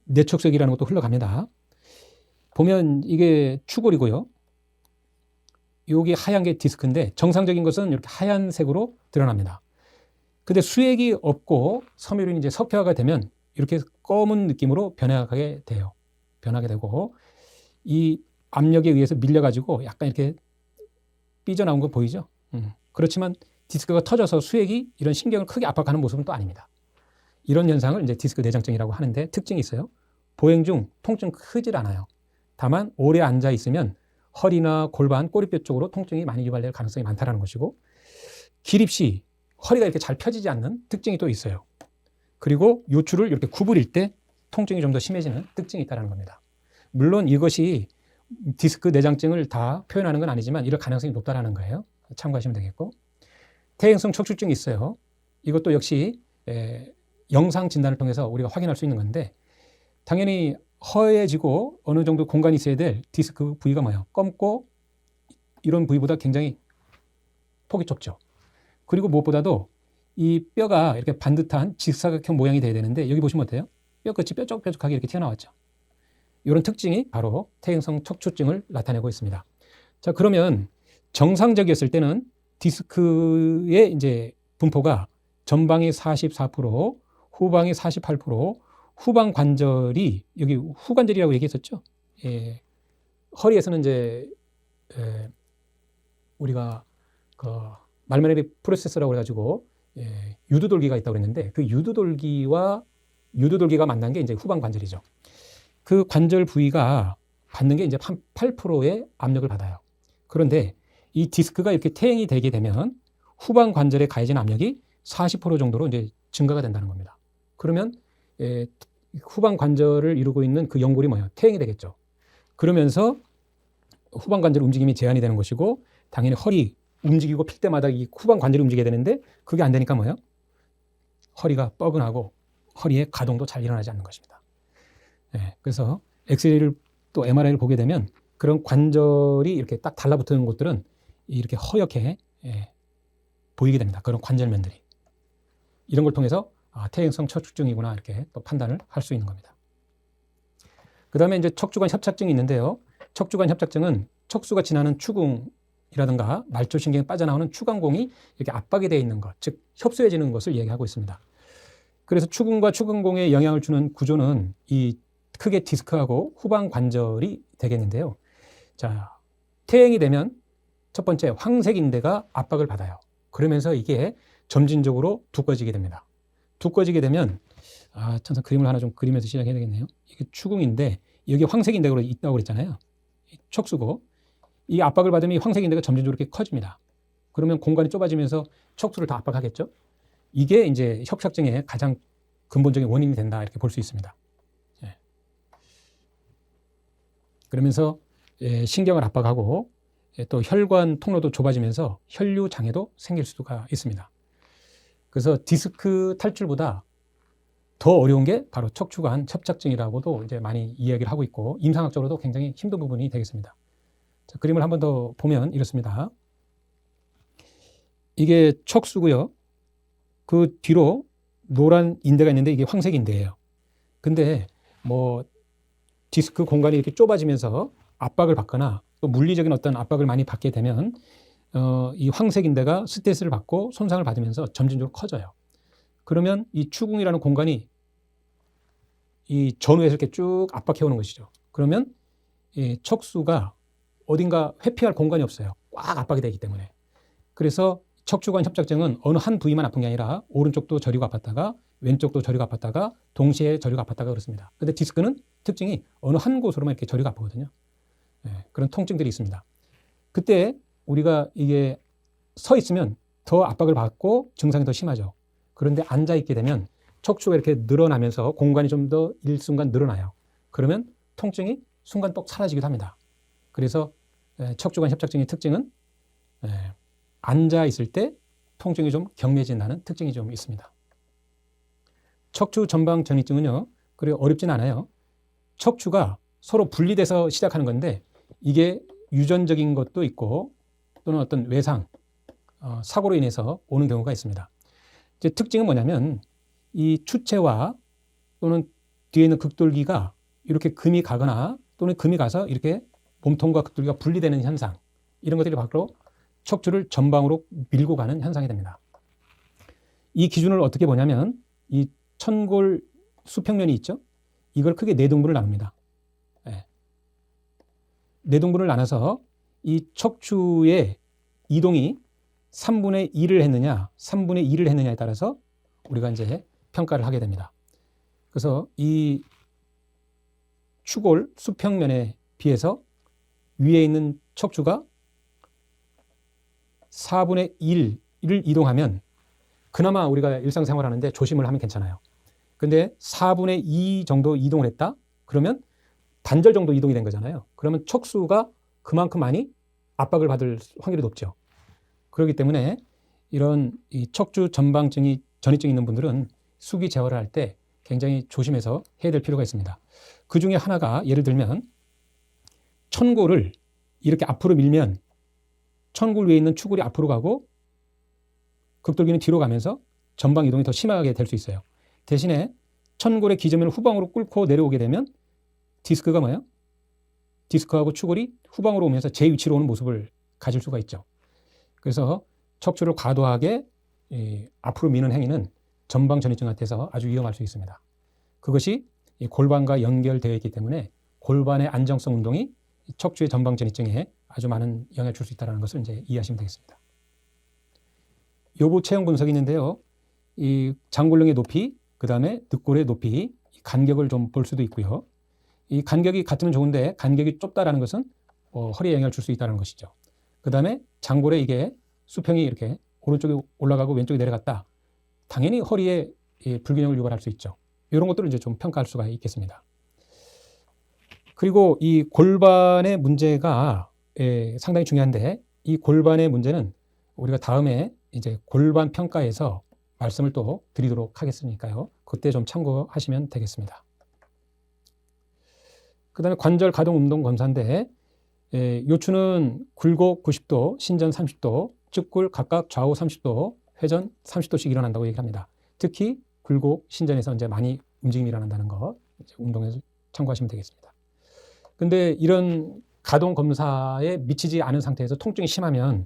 내촉색이라는 것도 흘러갑니다. 보면 이게 추골이고요. 여기 하얀 게 디스크인데 정상적인 것은 이렇게 하얀색으로 드러납니다. 근데 수액이 없고 섬유륜이 이제 석회화가 되면 이렇게 검은 느낌으로 변해가게 돼요. 변하게 되고 이 압력에 의해서 밀려가지고 약간 이렇게 삐져나온 거 보이죠? 그렇지만 디스크가 터져서 수액이 이런 신경을 크게 압박하는 모습은 또 아닙니다. 이런 현상을 이제 디스크 내장증이라고 하는데 특징이 있어요. 보행 중 통증 크질 않아요. 다만 오래 앉아 있으면 허리나 골반, 꼬리뼈 쪽으로 통증이 많이 유발될 가능성이 많다는 것이고 기립 시 허리가 이렇게 잘 펴지지 않는 특징이 또 있어요. 그리고 요추를 이렇게 구부릴 때 통증이 좀 더 심해지는 특징이 있다는 겁니다. 물론 이것이 디스크 내장증을 다 표현하는 건 아니지만 이럴 가능성이 높다는 거예요. 참고하시면 되겠고 퇴행성 척추증이 있어요. 이것도 역시 영상 진단을 통해서 우리가 확인할 수 있는 건데 당연히 허해지고 어느 정도 공간이 있어야 될 디스크 부위가 뭐예요? 검고 이런 부위보다 굉장히 폭이 좁죠. 그리고 무엇보다도 이 뼈가 이렇게 반듯한 직사각형 모양이 돼야 되는데 여기 보시면 어때요? 뼈끝이 뾰족뾰족하게 이렇게 튀어나왔죠. 이런 특징이 바로 퇴행성 척추증을 나타내고 있습니다. 자, 그러면 정상적이었을 때는 디스크의 이제 분포가 전방이 44%, 후방이 48%, 후방 관절이 여기 후관절이라고 얘기했었죠. 예, 허리에서는 이제 우리가 그 말마리 프로세서라고 해가지고 유두돌기가 있다고 그랬는데 그 유두돌기가 만난 게 이제 후방 관절이죠. 그 관절 부위가 받는 게 이제 8%의 압력을 받아요. 그런데 이 디스크가 이렇게 퇴행이 되게 되면 후방 관절에 가해진 압력이 40% 정도로 이제 증가가 된다는 겁니다. 그러면 후방 관절을 이루고 있는 그 연골이 뭐예요? 퇴행이 되겠죠. 그러면서 후방 관절 움직임이 제한이 되는 것이고 당연히 허리 움직이고 필 때마다 이 후방 관절이 움직여야 되는데 그게 안 되니까 뭐예요? 허리가 뻐근하고 허리의 가동도 잘 일어나지 않는 것입니다. 그래서 엑스레이를 또 MRI를 보게 되면 그런 관절이 이렇게 딱 달라붙는 곳들은 이렇게 허옇게 보이게 됩니다. 그런 관절면들이. 이런 걸 통해서 퇴행성 척추증이구나 이렇게 또 판단을 할 수 있는 겁니다. 그 다음에 이제 척추관 협착증이 있는데요. 척추관 협착증은 척수가 지나는 추궁이라든가 말초신경이 빠져나오는 추간공이 이렇게 압박이 되어 있는 것, 즉 협소해지는 것을 얘기하고 있습니다. 그래서 추궁과 추간공에 영향을 주는 구조는 이 크게 디스크하고 후방 관절이 되겠는데요. 자, 퇴행이 되면 첫 번째 황색인대가 압박을 받아요. 그러면서 이게 점진적으로 두꺼워지게 됩니다. 두꺼워지게 되면 천상 그림을 하나 좀 그리면서 시작해야 되겠네요. 이게 추궁인데 여기 황색인대가 있다고 그랬잖아요. 척수고 이 압박을 받으면 이 황색인대가 점진적으로 이렇게 커집니다. 그러면 공간이 좁아지면서 척수를 더 압박하겠죠. 이게 이제 협착증의 가장 근본적인 원인이 된다 이렇게 볼 수 있습니다. 그러면서 신경을 압박하고 또 혈관 통로도 좁아지면서 혈류 장애도 생길 수가 있습니다. 그래서 디스크 탈출보다 더 어려운 게 바로 척추관 협착증이라고도 이제 많이 이야기를 하고 있고 임상학적으로도 굉장히 힘든 부분이 되겠습니다. 자, 그림을 한 번 더 보면 이렇습니다. 이게 척수고요. 그 뒤로 노란 인대가 있는데 이게 황색 인대예요. 근데 뭐 디스크 공간이 이렇게 좁아지면서 압박을 받거나 또 물리적인 어떤 압박을 많이 받게 되면 이 황색 인대가 스트레스를 받고 손상을 받으면서 점진적으로 커져요. 그러면 이 추궁이라는 공간이 이 전후에서 이렇게 쭉 압박해 오는 것이죠. 그러면 이 척수가 어딘가 회피할 공간이 없어요. 꽉 압박이 되기 때문에. 그래서 척추관 협착증은 어느 한 부위만 아픈 게 아니라 오른쪽도 저리고 아팠다가 왼쪽도 저리고 아팠다가 동시에 저리고 아팠다가 그렇습니다. 근데 디스크는 특징이 어느 한 곳으로만 이렇게 저리고 아프거든요. 그런 통증들이 있습니다. 그때 우리가 이게 서 있으면 더 압박을 받고 증상이 더 심하죠. 그런데 앉아 있게 되면 척추가 이렇게 늘어나면서 공간이 좀 더 일순간 늘어나요. 그러면 통증이 순간 똑 사라지기도 합니다. 그래서 척추관 협착증의 특징은 앉아 있을 때 통증이 좀 경미해진다는 특징이 좀 있습니다. 척추 전방 전이증은요, 그리 어렵진 않아요. 척추가 서로 분리돼서 시작하는 건데 이게 유전적인 것도 있고 또는 어떤 외상, 사고로 인해서 오는 경우가 있습니다. 이제 특징은 뭐냐면 이 추체와 또는 뒤에 있는 극돌기가 이렇게 금이 가거나 또는 금이 가서 이렇게 몸통과 극돌기가 분리되는 현상, 이런 것들이 바로 척추를 전방으로 밀고 가는 현상이 됩니다. 이 기준을 어떻게 보냐면 이 천골 수평면이 있죠. 이걸 크게 네 등분을 나눕니다. 내동분을 나눠서 이 척추의 이동이 3분의 1을 했느냐, 3분의 2를 했느냐에 따라서 우리가 이제 평가를 하게 됩니다. 그래서 이 추골 수평면에 비해서 위에 있는 척추가 4분의 1을 이동하면 그나마 우리가 일상생활하는데 조심을 하면 괜찮아요. 근데 4분의 2 정도 이동을 했다? 그러면 반절 정도 이동이 된 거잖아요. 그러면 척수가 그만큼 많이 압박을 받을 확률이 높죠. 그렇기 때문에 이런 이 척추 전방증이 전이증이 있는 분들은 수기 재활을 할 때 굉장히 조심해서 해야 될 필요가 있습니다. 그 중에 하나가 예를 들면 천골을 이렇게 앞으로 밀면 천골 위에 있는 추골이 앞으로 가고 극돌기는 뒤로 가면서 전방 이동이 더 심하게 될 수 있어요. 대신에 천골의 기저면을 후방으로 꿇고 내려오게 되면 디스크가 뭐예요? 디스크하고 추골이 후방으로 오면서 제 위치로 오는 모습을 가질 수가 있죠. 그래서 척추를 과도하게 앞으로 미는 행위는 전방 전이증한테서 아주 위험할 수 있습니다. 그것이 골반과 연결되어 있기 때문에 골반의 안정성 운동이 척추의 전방 전이증에 아주 많은 영향을 줄 수 있다는 것을 이제 이해하시면 되겠습니다. 요부 체형 분석이 있는데요. 이 장골릉의 높이, 그 다음에 늑골의 높이, 간격을 좀 볼 수도 있고요. 이 간격이 같으면 좋은데 간격이 좁다라는 것은 허리에 영향을 줄 수 있다는 것이죠. 그 다음에 장골에 이게 수평이 이렇게 오른쪽에 올라가고 왼쪽에 내려갔다. 당연히 허리에 불균형을 유발할 수 있죠. 이런 것들을 이제 좀 평가할 수가 있겠습니다. 그리고 이 골반의 문제가 상당히 중요한데 이 골반의 문제는 우리가 다음에 이제 골반 평가에서 말씀을 또 드리도록 하겠으니까요. 그때 좀 참고하시면 되겠습니다. 그 다음에 관절 가동 운동 검사인데 요추는 굴곡 90도, 신전 30도, 측골 각각 좌우 30도, 회전 30도씩 일어난다고 얘기합니다. 특히 굴곡, 신전에서 이제 많이 움직임이 일어난다는 거 운동에서 참고하시면 되겠습니다. 근데 이런 가동 검사에 미치지 않은 상태에서 통증이 심하면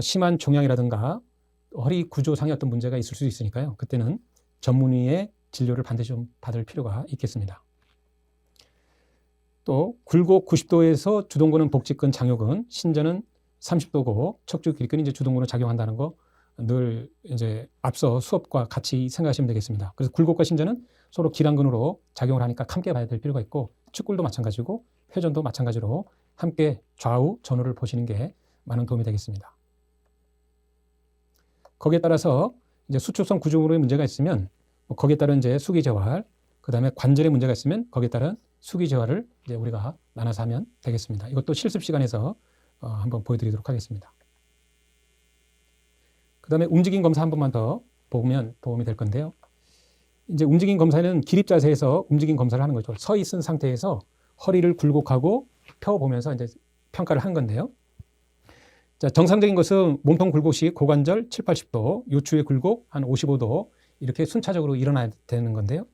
심한 종양이라든가 허리 구조상의 어떤 문제가 있을 수 있으니까요. 그때는 전문의의 진료를 반드시 좀 받을 필요가 있겠습니다. 또 굴곡 90도에서 주동근은 복직근, 장요근, 신전은 30도고 척추 길근이 이제 주동근으로 작용한다는 거 늘 이제 앞서 수업과 같이 생각하시면 되겠습니다. 그래서 굴곡과 신전은 서로 기란근으로 작용을 하니까 함께 봐야 될 필요가 있고 측골도 마찬가지고 회전도 마찬가지로 함께 좌우 전후를 보시는 게 많은 도움이 되겠습니다. 거기에 따라서 이제 수축성 구조물의 문제가 있으면 거기에 따른 이제 수기 재활, 그 다음에 관절에 문제가 있으면 거기에 따른 수기 재활을 이제 우리가 나눠서 하면 되겠습니다. 이것도 실습 시간에서 한번 보여드리도록 하겠습니다. 그 다음에 움직임 검사 한 번만 더 보면 도움이 될 건데요. 이제 움직임 검사는 기립 자세에서 움직임 검사를 하는 거죠. 서 있은 상태에서 허리를 굴곡하고 펴보면서 이제 평가를 한 건데요. 자, 정상적인 것은 몸통 굴곡이 고관절 7, 80도, 요추의 굴곡 한 55도 이렇게 순차적으로 일어나야 되는 건데요.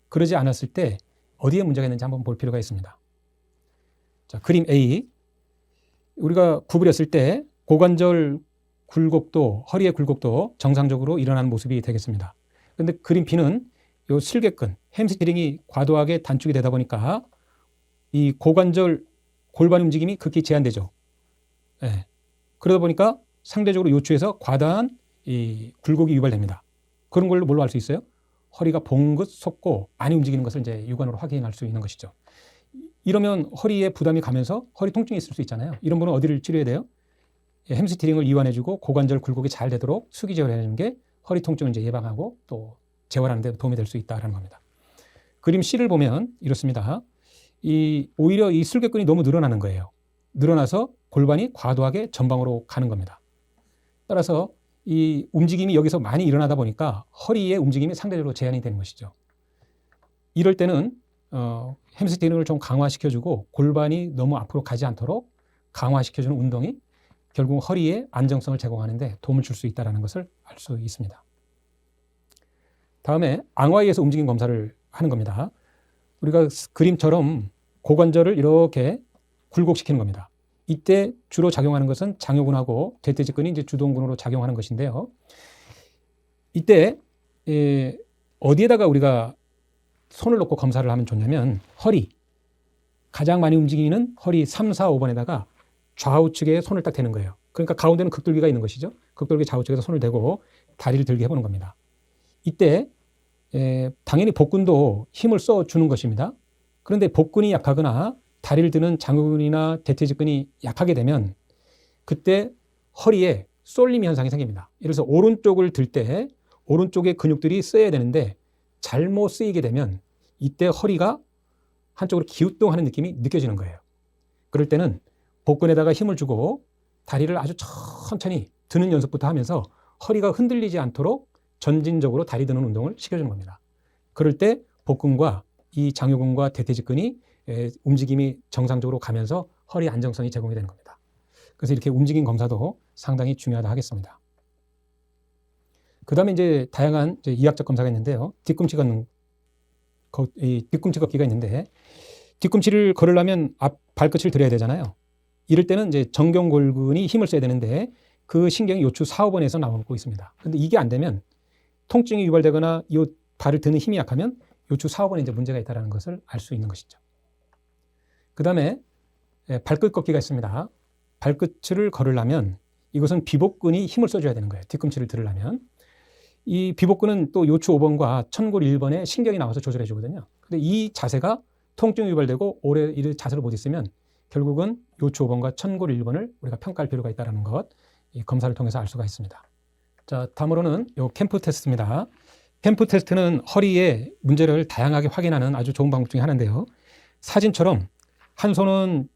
그러지 않았을 때 어디에 문제가 있는지 한번 볼 필요가 있습니다. 자, 그림 A. 우리가 구부렸을 때 고관절 굴곡도, 허리의 굴곡도 정상적으로 일어나는 모습이 되겠습니다. 그런데 그림 B는 이 슬개근, 햄스트링이 과도하게 단축이 되다 보니까 이 고관절 골반 움직임이 극히 제한되죠. 네. 그러다 보니까 상대적으로 요추에서 과다한 이 굴곡이 유발됩니다. 그런 걸로 뭘로 알 수 있어요? 허리가 봉긋 솟고 많이 움직이는 것을 이제 육안으로 확인할 수 있는 것이죠. 이러면 허리에 부담이 가면서 허리 통증이 있을 수 있잖아요. 이런 분은 어디를 치료해야 돼요? 햄스트링을 이완해주고 고관절 굴곡이 잘 되도록 수기 재활해주는 게 허리 통증을 이제 예방하고 또 재활하는 데 도움이 될 수 있다는 겁니다. 그림 C를 보면 이렇습니다. 오히려 이 슬개근이 너무 늘어나는 거예요. 늘어나서 골반이 과도하게 전방으로 가는 겁니다. 따라서 이 움직임이 여기서 많이 일어나다 보니까 허리의 움직임이 상대적으로 제한이 되는 것이죠. 이럴 때는 햄스트링을 좀 강화시켜주고 골반이 너무 앞으로 가지 않도록 강화시켜주는 운동이 결국 허리의 안정성을 제공하는 데 도움을 줄 수 있다는 것을 알 수 있습니다. 다음에 앙화의에서 움직임 검사를 하는 겁니다. 우리가 그림처럼 고관절을 이렇게 굴곡시키는 겁니다. 이때 주로 작용하는 것은 장요근하고 대퇴직근이 이제 주동근으로 작용하는 것인데요. 이때 어디에다가 우리가 손을 놓고 검사를 하면 좋냐면 허리, 가장 많이 움직이는 허리 3, 4, 5번에다가 좌우측에 손을 딱 대는 거예요. 그러니까 가운데는 극돌기가 있는 것이죠. 극돌기 좌우측에서 손을 대고 다리를 들게 해보는 겁니다. 이때 당연히 복근도 힘을 써주는 것입니다. 그런데 복근이 약하거나 다리를 드는 장요근이나 대퇴직근이 약하게 되면 그때 허리에 쏠림 현상이 생깁니다. 예를 들어서 오른쪽을 들 때 오른쪽의 근육들이 쓰여야 되는데 잘못 쓰이게 되면 이때 허리가 한쪽으로 기우뚱하는 느낌이 느껴지는 거예요. 그럴 때는 복근에다가 힘을 주고 다리를 아주 천천히 드는 연습부터 하면서 허리가 흔들리지 않도록 전진적으로 다리 드는 운동을 시켜주는 겁니다. 그럴 때 복근과 이 장요근과 대퇴직근이 움직임이 정상적으로 가면서 허리 안정성이 제공이 되는 겁니다. 그래서 이렇게 움직임 검사도 상당히 중요하다 하겠습니다. 그 다음에 이제 다양한 이학적 검사가 있는데요. 뒤꿈치 걷기가 있는데 뒤꿈치를 걸으려면 앞 발끝을 들여야 되잖아요. 이럴 때는 이제 정경골근이 힘을 써야 되는데 그 신경이 요추 4, 5번에서 나오고 있습니다. 근데 이게 안 되면 통증이 유발되거나 이 발을 드는 힘이 약하면 요추 4, 5번에 이제 문제가 있다는 것을 알 수 있는 것이죠. 그 다음에 발끝 걷기가 있습니다. 발끝을 걸으려면 이것은 비복근이 힘을 써줘야 되는 거예요. 뒤꿈치를 들으려면. 이 비복근은 또 요추 5번과 천골 1번에 신경이 나와서 조절해 주거든요. 근데 이 자세가 통증이 유발되고 오래 이 자세를 못 있으면 결국은 요추 5번과 천골 1번을 우리가 평가할 필요가 있다는 것, 이 검사를 통해서 알 수가 있습니다. 자, 다음으로는 요 캠프 테스트입니다. 캠프 테스트는 허리의 문제를 다양하게 확인하는 아주 좋은 방법 중에 하나인데요. 사진처럼 한 손은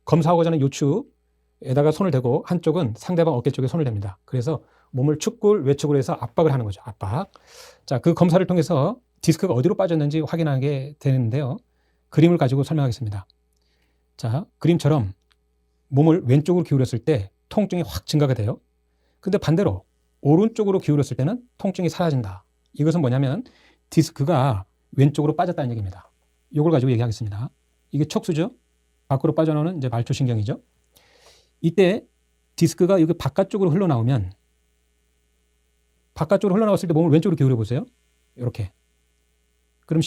검사하고자 하는 요추에다가 손을 대고 한쪽은 상대방 어깨 쪽에 손을 댑니다. 그래서 몸을 축굴, 외축으로 해서 압박을 하는 거죠. 압박. 자, 그 검사를 통해서 디스크가 어디로 빠졌는지 확인하게 되는데요. 그림을 가지고 설명하겠습니다. 자, 그림처럼 몸을 왼쪽으로 기울였을 때 통증이 확 증가가 돼요. 근데 반대로 오른쪽으로 기울였을 때는 통증이 사라진다. 이것은 뭐냐면 디스크가 왼쪽으로 빠졌다는 얘기입니다. 이걸 가지고 얘기하겠습니다. 이게 척수죠. 밖으로 빠져나오는 이제 말초신경이죠. 이때 디스크가 여기 바깥쪽으로 흘러나오면 바깥쪽으로 흘러나왔을 때 몸을 왼쪽으로 기울여 보세요. 이렇게. 그럼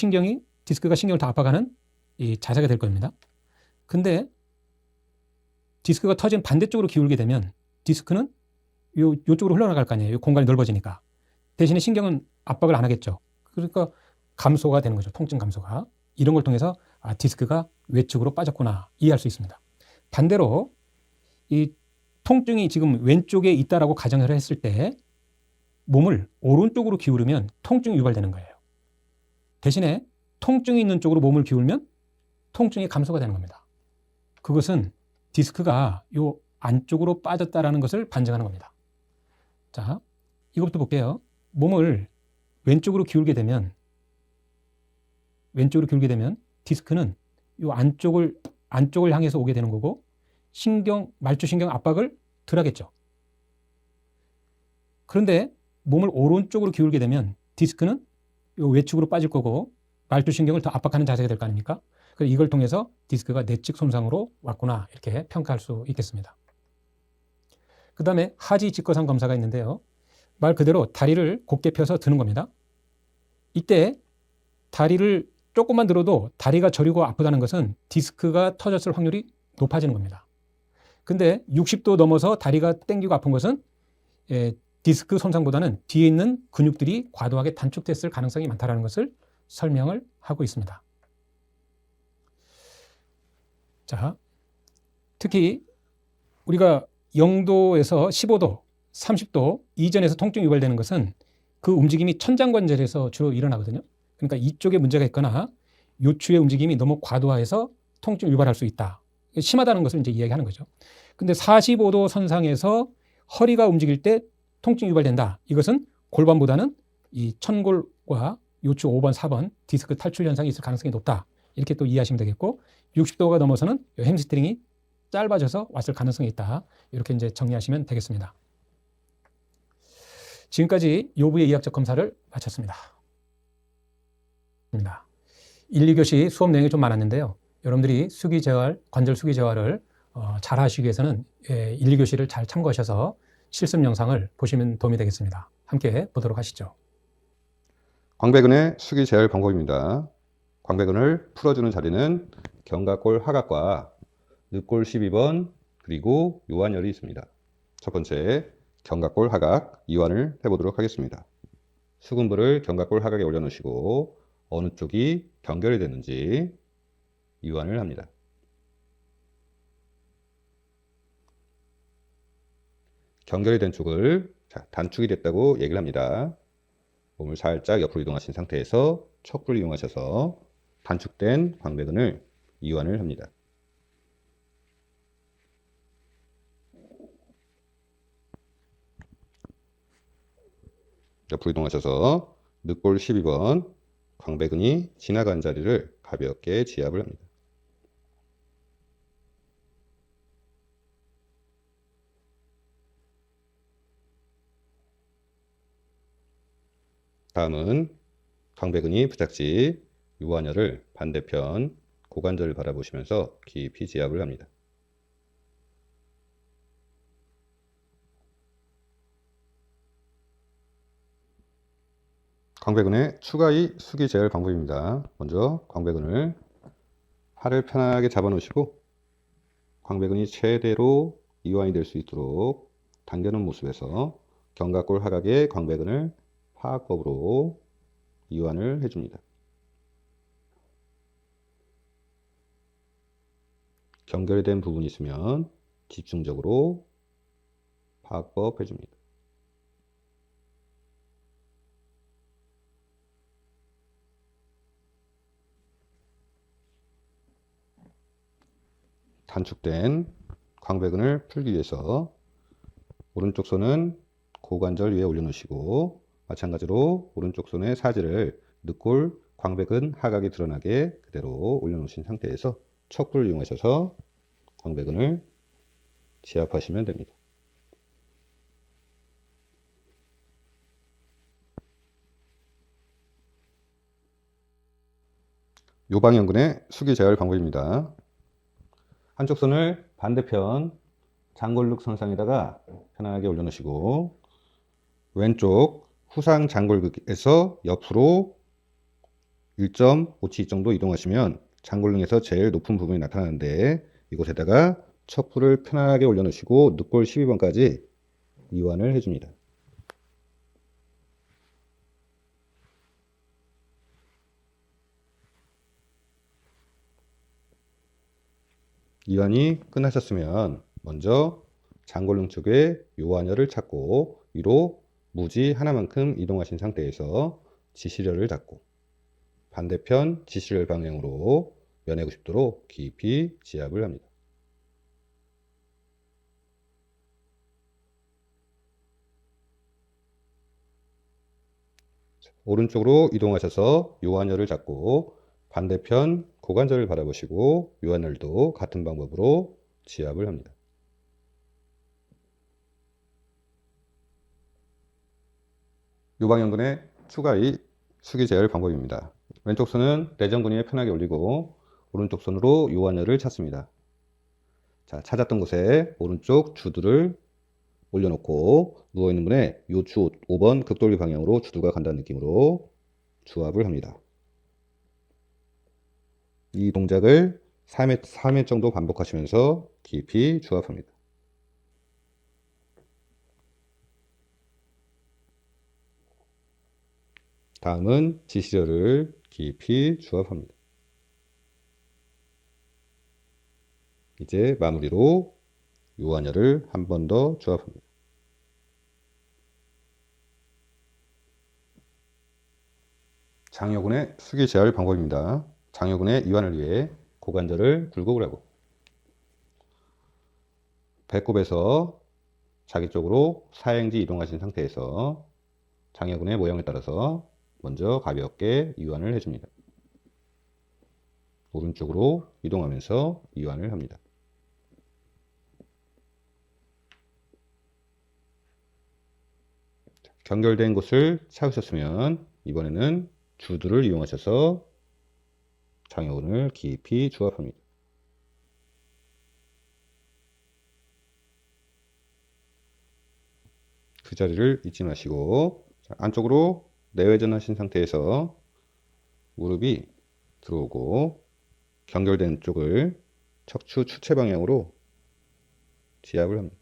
디스크가 신경을 다 압박하는 이 자세가 될 겁니다. 근데 디스크가 터진 반대쪽으로 기울게 되면 디스크는 요쪽으로 흘러나갈 거 아니에요. 요 공간이 넓어지니까. 대신에 신경은 압박을 안 하겠죠. 그러니까 감소가 되는 거죠. 통증 감소가. 이런 걸 통해서 디스크가 외측으로 빠졌구나 이해할 수 있습니다. 반대로 이 통증이 지금 왼쪽에 있다라고 가정을 했을 때 몸을 오른쪽으로 기울이면 통증이 유발되는 거예요. 대신에 통증이 있는 쪽으로 몸을 기울면 통증이 감소가 되는 겁니다. 그것은 디스크가 요 안쪽으로 빠졌다라는 것을 반증하는 겁니다. 자, 이것부터 볼게요. 몸을 왼쪽으로 기울게 되면 디스크는 요 안쪽을 향해서 오게 되는 거고 말초신경 압박을 덜 하겠죠. 그런데 몸을 오른쪽으로 기울게 되면 디스크는 요 외측으로 빠질 거고 말초신경을 더 압박하는 자세가 될 거 아닙니까? 그래서 이걸 통해서 디스크가 내측 손상으로 왔구나 이렇게 평가할 수 있겠습니다. 그 다음에 하지 직거상 검사가 있는데요. 말 그대로 다리를 곧게 펴서 드는 겁니다. 이때 다리를 조금만 들어도 다리가 저리고 아프다는 것은 디스크가 터졌을 확률이 높아지는 겁니다. 근데 60도 넘어서 다리가 땡기고 아픈 것은 디스크 손상보다는 뒤에 있는 근육들이 과도하게 단축됐을 가능성이 많다는 것을 설명을 하고 있습니다. 자, 특히 우리가 0도에서 15도, 30도 이전에서 통증이 유발되는 것은 그 움직임이 천장관절에서 주로 일어나거든요. 그러니까 이쪽에 문제가 있거나 요추의 움직임이 너무 과도해서 통증을 유발할 수 있다. 심하다는 것을 이제 이야기하는 거죠. 근데 45도 선상에서 허리가 움직일 때 통증이 유발된다. 이것은 골반보다는 이 천골과 요추 5번, 4번 디스크 탈출 현상이 있을 가능성이 높다. 이렇게 또 이해하시면 되겠고 60도가 넘어서는 햄스트링이 짧아져서 왔을 가능성이 있다. 이렇게 이제 정리하시면 되겠습니다. 지금까지 요부의 이학적 검사를 마쳤습니다. 1, 2교시 수업 내용이 좀 많았는데요. 여러분들이 관절 수기 재활을 잘 하시기 위해서는 1, 2교시를 잘 참고하셔서 실습 영상을 보시면 도움이 되겠습니다. 함께 보도록 하시죠. 광배근의 수기 재활 방법입니다. 광배근을 풀어주는 자리는 견갑골 하각과 늑골 12번 그리고 요한혈이 있습니다. 첫 번째, 견갑골 하각 이완을 해보도록 하겠습니다. 수근부를 견갑골 하각에 올려놓으시고 어느 쪽이 경결이 됐는지 이완을 합니다. 경결이 된 쪽을 단축이 됐다고 얘기를 합니다. 몸을 살짝 옆으로 이동하신 상태에서 척부를 이용하셔서 단축된 광배근을 이완을 합니다. 옆으로 이동하셔서 늑골 12번 광배근이 지나간 자리를 가볍게 지압을 합니다. 다음은 광배근이 부착지 요한혈을 반대편 고관절을 바라보시면서 깊이 지압을 합니다. 광배근의 추가의 수기 제열 방법입니다. 먼저 광배근을 팔을 편하게 잡아 놓으시고 광배근이 최대로 이완이 될 수 있도록 당겨놓은 모습에서 견갑골 하각의 광배근을 파악법으로 이완을 해줍니다. 경결이 된 부분이 있으면 집중적으로 파악법 해줍니다. 단축된 광배근을 풀기 위해서 오른쪽 손은 고관절 위에 올려놓으시고 마찬가지로 오른쪽 손의 사지를 늑골 광배근 하각이 드러나게 그대로 올려놓으신 상태에서 척부를 이용하셔서 광배근을 지압하시면 됩니다. 요방연근의 수기 제열 방법입니다. 한쪽 손을 반대편 장골륵 선상에다가 편하게 올려놓으시고 왼쪽 후상 장골극에서 옆으로 1.5치 정도 이동하시면 장골릉에서 제일 높은 부분이 나타나는데 이곳에다가 척부를 편하게 올려놓으시고 늑골 12번까지 이완을 해줍니다. 이완이 끝나셨으면 먼저 장골릉 쪽에 요한혈을 찾고 위로 무지 하나만큼 이동하신 상태에서 지시혈을 잡고 반대편 지시혈 방향으로 면회 90도로 깊이 지압을 합니다. 오른쪽으로 이동하셔서 요한혈을 잡고 반대편 고관절을 바라보시고 요한혈도 같은 방법으로 지압을 합니다. 요방연근의 추가의 수기 제열 방법입니다. 왼쪽 손은 내전 근위에 편하게 올리고 오른쪽 손으로 요한혈을 찾습니다. 자, 찾았던 곳에 오른쪽 주두를 올려놓고 누워있는 분의 요추 5번 극돌기 방향으로 주두가 간다는 느낌으로 주압을 합니다. 이 동작을 3회 정도 반복하시면서 깊이 주압합니다. 다음은 지시혈을 깊이 주압합니다. 이제 마무리로 요한혈을 한 번 더 주압합니다. 장요근의 수기 제열 방법입니다. 장요근의 이완을 위해 고관절을 굴곡을 하고 배꼽에서 자기 쪽으로 사행지 이동하신 상태에서 장요근의 모양에 따라서 먼저 가볍게 이완을 해줍니다. 오른쪽으로 이동하면서 이완을 합니다. 경결된 곳을 찾으셨으면 이번에는 주두를 이용하셔서 장요근을 깊이 주압합니다. 그 자리를 잊지 마시고 안쪽으로 내외전 하신 상태에서 무릎이 들어오고 경결된 쪽을 척추 추체 방향으로 지압을 합니다.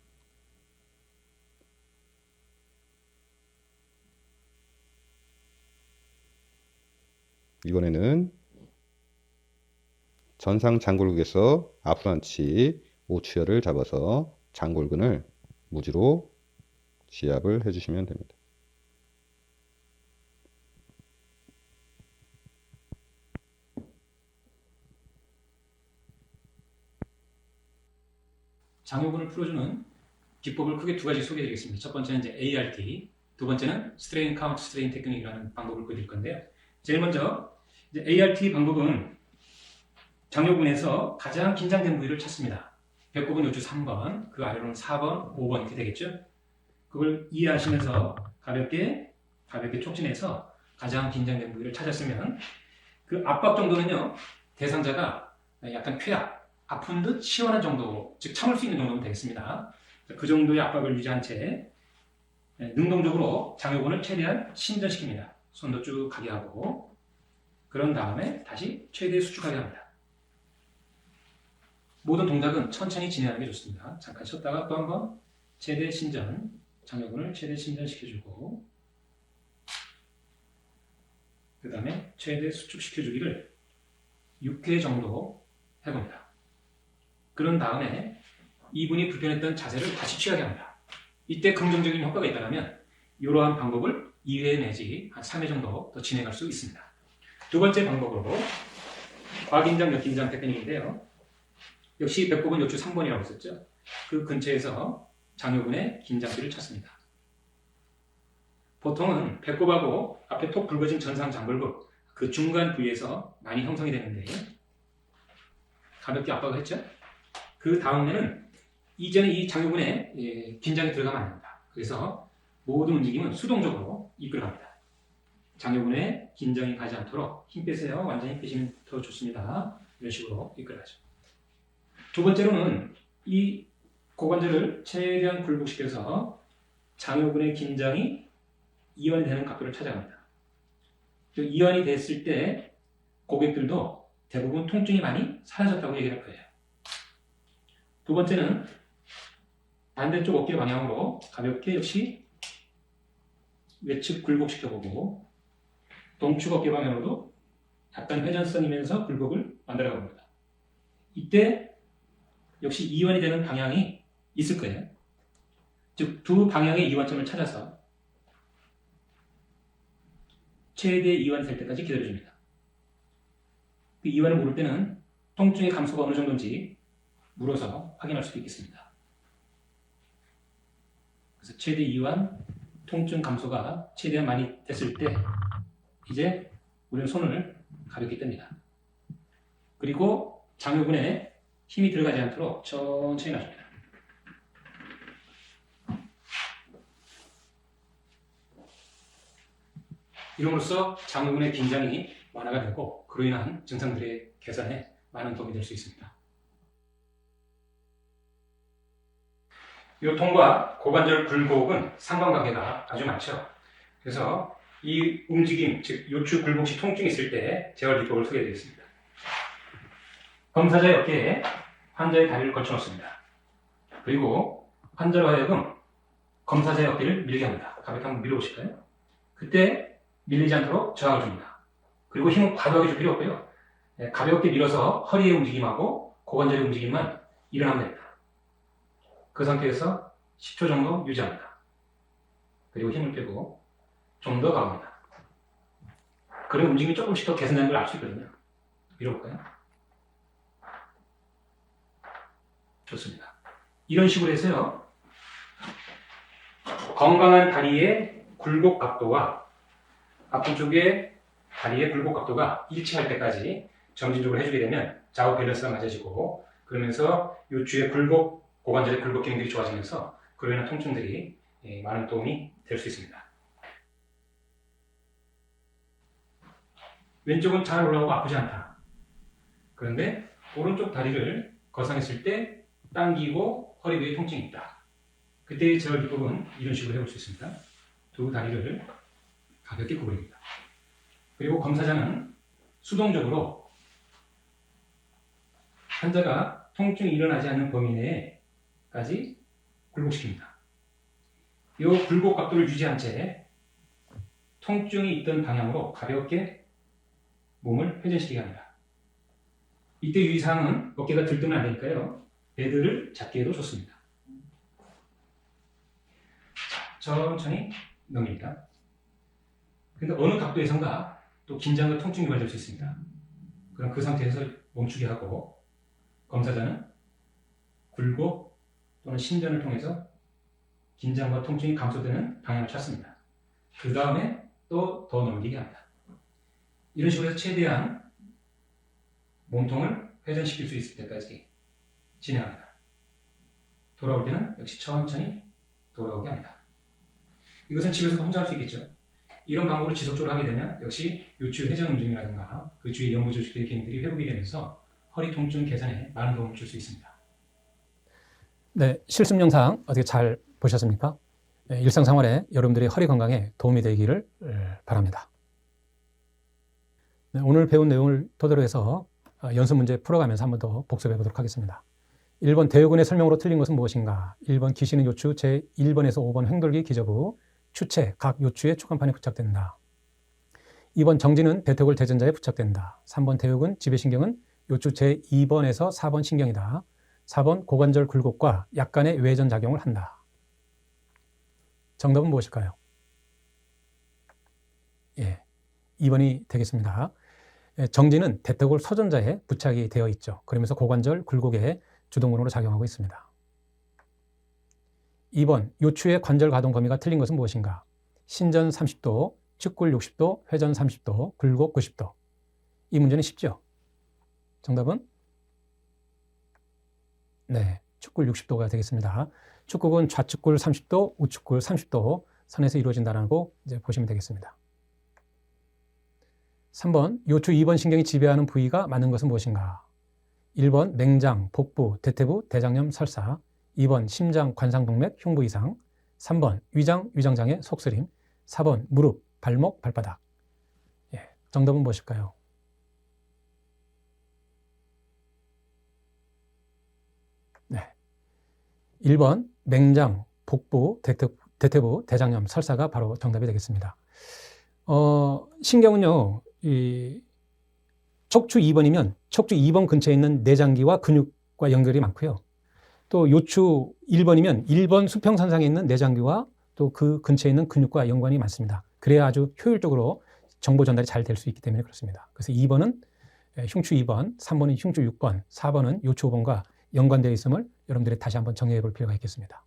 이번에는 전상 장골근에서 앞으로한치 오추혈을 잡아서 장골근을 무지로 지압을 해주시면 됩니다. 장요근을 풀어주는 기법을 크게 두 가지 소개해드리겠습니다. 첫 번째는 이제 ART, 두 번째는 스트레인 카운트 스트레인 테크닉이라는 방법을 보여드릴 건데요. 제일 먼저 이제 ART 방법은 장요근에서 가장 긴장된 부위를 찾습니다. 배꼽은 요추 3번, 그 아래로는 4번, 5번 이렇게 되겠죠. 그걸 이해하시면서 가볍게 촉진해서 가장 긴장된 부위를 찾았으면 그 압박 정도는요, 대상자가 약간 쾌약, 아픈 듯 시원한 정도, 즉 참을 수 있는 정도면 되겠습니다. 그 정도의 압박을 유지한 채 능동적으로 장요근을 최대한 신전시킵니다. 손도 쭉 가게 하고, 그런 다음에 다시 최대 수축하게 합니다. 모든 동작은 천천히 진행하는 게 좋습니다. 잠깐 쉬었다가 또 한번 최대 신전, 장요근을 최대 신전시켜주고, 그 다음에 최대 수축시켜주기를 6회 정도 해봅니다. 그런 다음에 이분이 불편했던 자세를 다시 취하게 합니다. 이때 긍정적인 효과가 있다면 이러한 방법을 2회 내지 한 3회 정도 더 진행할 수 있습니다. 두 번째 방법으로 과긴장, 역긴장 테크닉인데요. 역시 배꼽은 요추 3번이라고 했었죠. 그 근처에서 장요근의 긴장기를 찾습니다. 보통은 배꼽하고 앞에 톡 붉어진 전상 장골근 그 중간 부위에서 많이 형성이 되는데 가볍게 압박을 했죠. 그 다음에는 이전에 이 장요근에 긴장이 들어가면 안 됩니다. 그래서 모든 움직임은 수동적으로 이끌어갑니다. 장요근에 긴장이 가지 않도록 힘 빼세요. 완전히 빼시면 더 좋습니다. 이런 식으로 이끌어가죠. 두 번째로는 이 고관절을 최대한 굴복시켜서 장요근의 긴장이 이완이 되는 각도를 찾아갑니다. 이완이 됐을 때 고객들도 대부분 통증이 많이 사라졌다고 얘기할 거예요. 두 번째는 반대쪽 어깨 방향으로 가볍게 역시 외측 굴복시켜보고 동축 어깨 방향으로도 약간 회전성이면서 굴복을 만들어가 봅니다. 이때 역시 이완이 되는 방향이 있을 거예요. 즉, 두 방향의 이완점을 찾아서 최대 이완이 될 때까지 기다려줍니다. 그 이완을 모를 때는 통증의 감소가 어느 정도인지 물어서 확인할 수도 있겠습니다. 그래서 최대 이완, 통증 감소가 최대한 많이 됐을 때 이제 우리는 손을 가볍게 뗍니다. 그리고 장요근에 힘이 들어가지 않도록 천천히 놔줍니다. 이름으로써 장요근의 긴장이 완화가 되고 그로 인한 증상들의 개선에 많은 도움이 될 수 있습니다. 요통과 고관절 굴곡은 상관관계가 아주 많죠. 그래서 이 움직임, 즉 요추 굴곡 시 통증이 있을 때 재활 기법을 소개해드리겠습니다. 검사자의 어깨에 환자의 다리를 걸쳐놓습니다. 그리고 환자로 하여금 검사자의 어깨를 밀게 합니다. 가볍게 한번 밀어보실까요? 그때 밀리지 않도록 저항을 줍니다. 그리고 힘은 과도하게 줄 필요 없고요. 가볍게 밀어서 허리의 움직임하고 고관절의 움직임만 일어나면 됩니다. 그 상태에서 10초 정도 유지합니다. 그리고 힘을 빼고 좀 더 가봅니다. 그런 움직임이 조금씩 더 개선되는 걸 알 수 있거든요. 밀어볼까요? 좋습니다. 이런 식으로 해서요. 건강한 다리의 굴곡 각도와 아픈 쪽의 다리의 굴곡 각도가 일치할 때까지 점진적으로 해주게 되면 좌우 밸런스가 맞아지고 그러면서 요추의 굴곡, 고관절의 굴곡 기능들이 좋아지면서 그로 인한 통증들이 많은 도움이 될 수 있습니다. 왼쪽은 잘 올라오고 아프지 않다. 그런데 오른쪽 다리를 거상했을 때 당기고 허리 위에 통증이 있다. 그때의 재활 기법은 이런 식으로 해볼 수 있습니다. 두 다리를 가볍게 구부립니다. 그리고 검사자는 수동적으로 환자가 통증이 일어나지 않는 범위 내까지 굴곡시킵니다. 이 굴곡 각도를 유지한 채 통증이 있던 방향으로 가볍게 몸을 회전시키게 합니다. 이때 유의사항은 어깨가 들뜨면 안 되니까요. 베드를 잡기 해도 좋습니다. 천천히 넘깁니다. 근데 어느 각도에선가 또 긴장과 통증이 유발될 수 있습니다. 그럼 그 상태에서 멈추게 하고 검사자는 굴곡 또는 신전을 통해서 긴장과 통증이 감소되는 방향을 찾습니다. 그 다음에 또 더 넘기게 합니다. 이런 식으로 해서 최대한 몸통을 회전시킬 수 있을 때까지 진행합니다. 돌아올 때는 역시 천천히 돌아오게 합니다. 이것은 집에서도 혼자 할 수 있겠죠. 이런 방법으로 지속적으로 하게 되면 역시 요추 회전 운동이라든가 그 주위의 연부 조직들의 기능들이 회복이 되면서 허리 통증 개선에 많은 도움을 줄 수 있습니다. 네, 실습 영상 어떻게 잘 보셨습니까? 네, 일상생활에 여러분들의 허리 건강에 도움이 되기를 바랍니다. 네, 오늘 배운 내용을 토대로 해서 연습 문제 풀어가면서 한 번 더 복습해 보도록 하겠습니다. 1번 대우근의 설명으로 틀린 것은 무엇인가? 1번 기시는 요추 제1번에서 5번 횡돌기 기저부 추체 각 요추의 추간판에 부착된다. 2번 정지는 대퇴골 대전자에 부착된다. 3번 대우근 지배신경은 요추 제2번에서 4번 신경이다. 4번 고관절 굴곡과 약간의 외전 작용을 한다. 정답은 무엇일까요? 예, 2번이 되겠습니다. 정지는 대퇴골 소전자에 부착이 되어 있죠. 그러면서 고관절 굴곡에 주동근으로 작용하고 있습니다. 2번 요추의 관절 가동 범위가 틀린 것은 무엇인가? 신전 30도, 측굴 60도, 회전 30도, 굴곡 90도. 이 문제는 쉽죠? 정답은? 네, 측굴 60도가 되겠습니다. 축구는 좌측굴 30도, 우측굴 30도 선에서 이루어진다고 이제 보시면 되겠습니다. 3번 요추 2번 신경이 지배하는 부위가 맞는 것은 무엇인가? 1번 맹장, 복부, 대퇴부, 대장염, 설사. 2번 심장, 관상동맥, 흉부 이상. 3번 위장, 위장장애, 속쓰림. 4번 무릎, 발목, 발바닥. 예, 정답은 무엇일까요? 네, 1번 맹장, 복부, 대퇴부, 대장염, 설사가 바로 정답이 되겠습니다. 신경은요, 척추 2번이면 척추 2번 근처에 있는 내장기와 근육과 연결이 많고요. 또 요추 1번이면 1번 수평선상에 있는 내장기와 또 그 근처에 있는 근육과 연관이 많습니다. 그래야 아주 효율적으로 정보 전달이 잘 될 수 있기 때문에 그렇습니다. 그래서 2번은 흉추 2번, 3번은 흉추 6번, 4번은 요추 5번과 연관되어 있음을 여러분들이 다시 한번 정리해 볼 필요가 있겠습니다.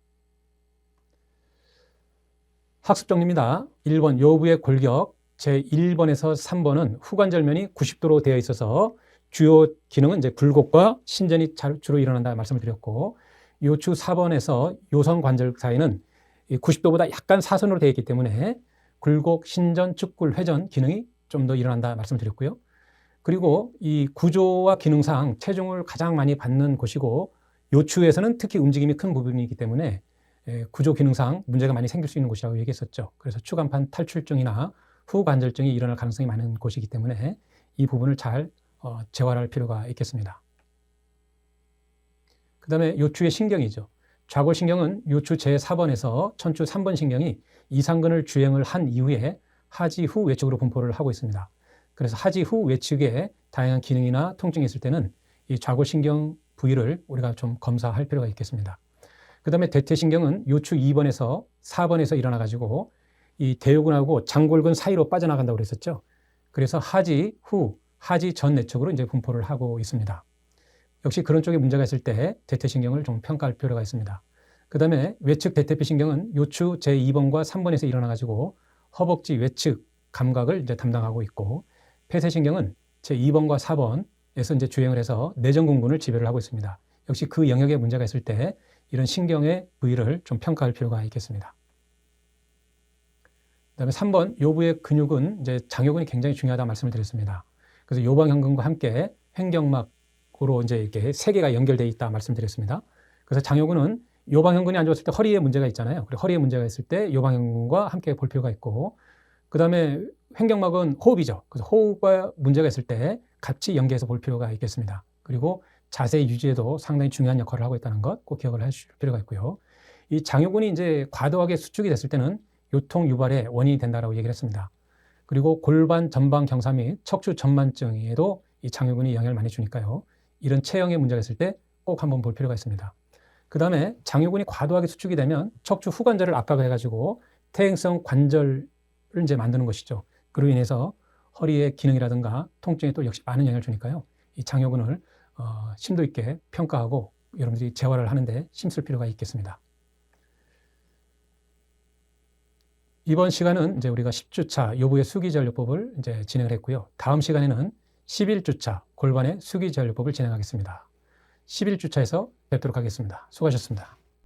학습 정리입니다. 1번 요부의 골격 제1번에서 3번은 후관절면이 90도로 되어 있어서 주요 기능은 이제 굴곡과 신전이 주로 일어난다 말씀을 드렸고, 요추 4번에서 요선 관절 사이는 90도보다 약간 사선으로 되어 있기 때문에 굴곡, 신전, 측굴, 회전 기능이 좀 더 일어난다 말씀을 드렸고요. 그리고 이 구조와 기능상 체중을 가장 많이 받는 곳이고 요추에서는 특히 움직임이 큰 부분이기 때문에 구조 기능상 문제가 많이 생길 수 있는 곳이라고 얘기했었죠. 그래서 추간판 탈출증이나 후관절증이 일어날 가능성이 많은 곳이기 때문에 이 부분을 잘 재활할 필요가 있겠습니다. 그 다음에 요추의 신경이죠. 좌골신경은 요추 제4번에서 천추 3번 신경이 이상근을 주행을 한 이후에 하지 후 외측으로 분포를 하고 있습니다. 그래서 하지 후 외측에 다양한 기능이나 통증이 있을 때는 이 좌골신경 부위를 우리가 좀 검사할 필요가 있겠습니다. 그 다음에 대퇴신경은 요추 2번에서 4번에서 일어나가지고 이 대요근하고 장골근 사이로 빠져나간다고 그랬었죠. 그래서 하지 후, 하지 전 내측으로 이제 분포를 하고 있습니다. 역시 그런 쪽에 문제가 있을 때 대퇴신경을 좀 평가할 필요가 있습니다. 그 다음에 외측 대퇴피신경은 요추 제2번과 3번에서 일어나가지고 허벅지 외측 감각을 이제 담당하고 있고, 폐쇄신경은 제2번과 4번에서 이제 주행을 해서 내전근군을 지배를 하고 있습니다. 역시 그 영역에 문제가 있을 때 이런 신경의 부위를 좀 평가할 필요가 있겠습니다. 그다음에 3번 요부의 근육은 이제 장요근이 굉장히 중요하다 말씀을 드렸습니다. 그래서 요방형근과 함께 횡격막으로 이제 이렇게 세 개가 연결되어 있다 말씀드렸습니다. 그래서 장요근은 요방형근이 안 좋았을 때 허리에 문제가 있잖아요. 그리고 허리에 문제가 있을 때 요방형근과 함께 볼 필요가 있고, 그다음에 횡격막은 호흡이죠. 그래서 호흡과 문제가 있을 때 같이 연계해서 볼 필요가 있겠습니다. 그리고 자세 유지에도 상당히 중요한 역할을 하고 있다는 것 꼭 기억을 하실 필요가 있고요. 이 장요근이 이제 과도하게 수축이 됐을 때는 요통 유발의 원인이 된다라고 얘기를 했습니다. 그리고 골반 전방 경사 및 척추 전만증에도 이 장요근이 영향을 많이 주니까요. 이런 체형의 문제가 있을 때 꼭 한번 볼 필요가 있습니다. 그 다음에 장요근이 과도하게 수축이 되면 척추 후관절을 압박을 해가지고 퇴행성 관절을 이제 만드는 것이죠. 그로 인해서 허리의 기능이라든가 통증에 또 역시 많은 영향을 주니까요. 이 장요근을 심도 있게 평가하고 여러분들이 재활을 하는데 힘쓸 필요가 있겠습니다. 이번 시간은 이제 우리가 10주차 요부의 수기전료법을 이제 진행을 했고요. 다음 시간에는 11주차 골반의 수기전료법을 진행하겠습니다. 11주차에서 뵙도록 하겠습니다. 수고하셨습니다.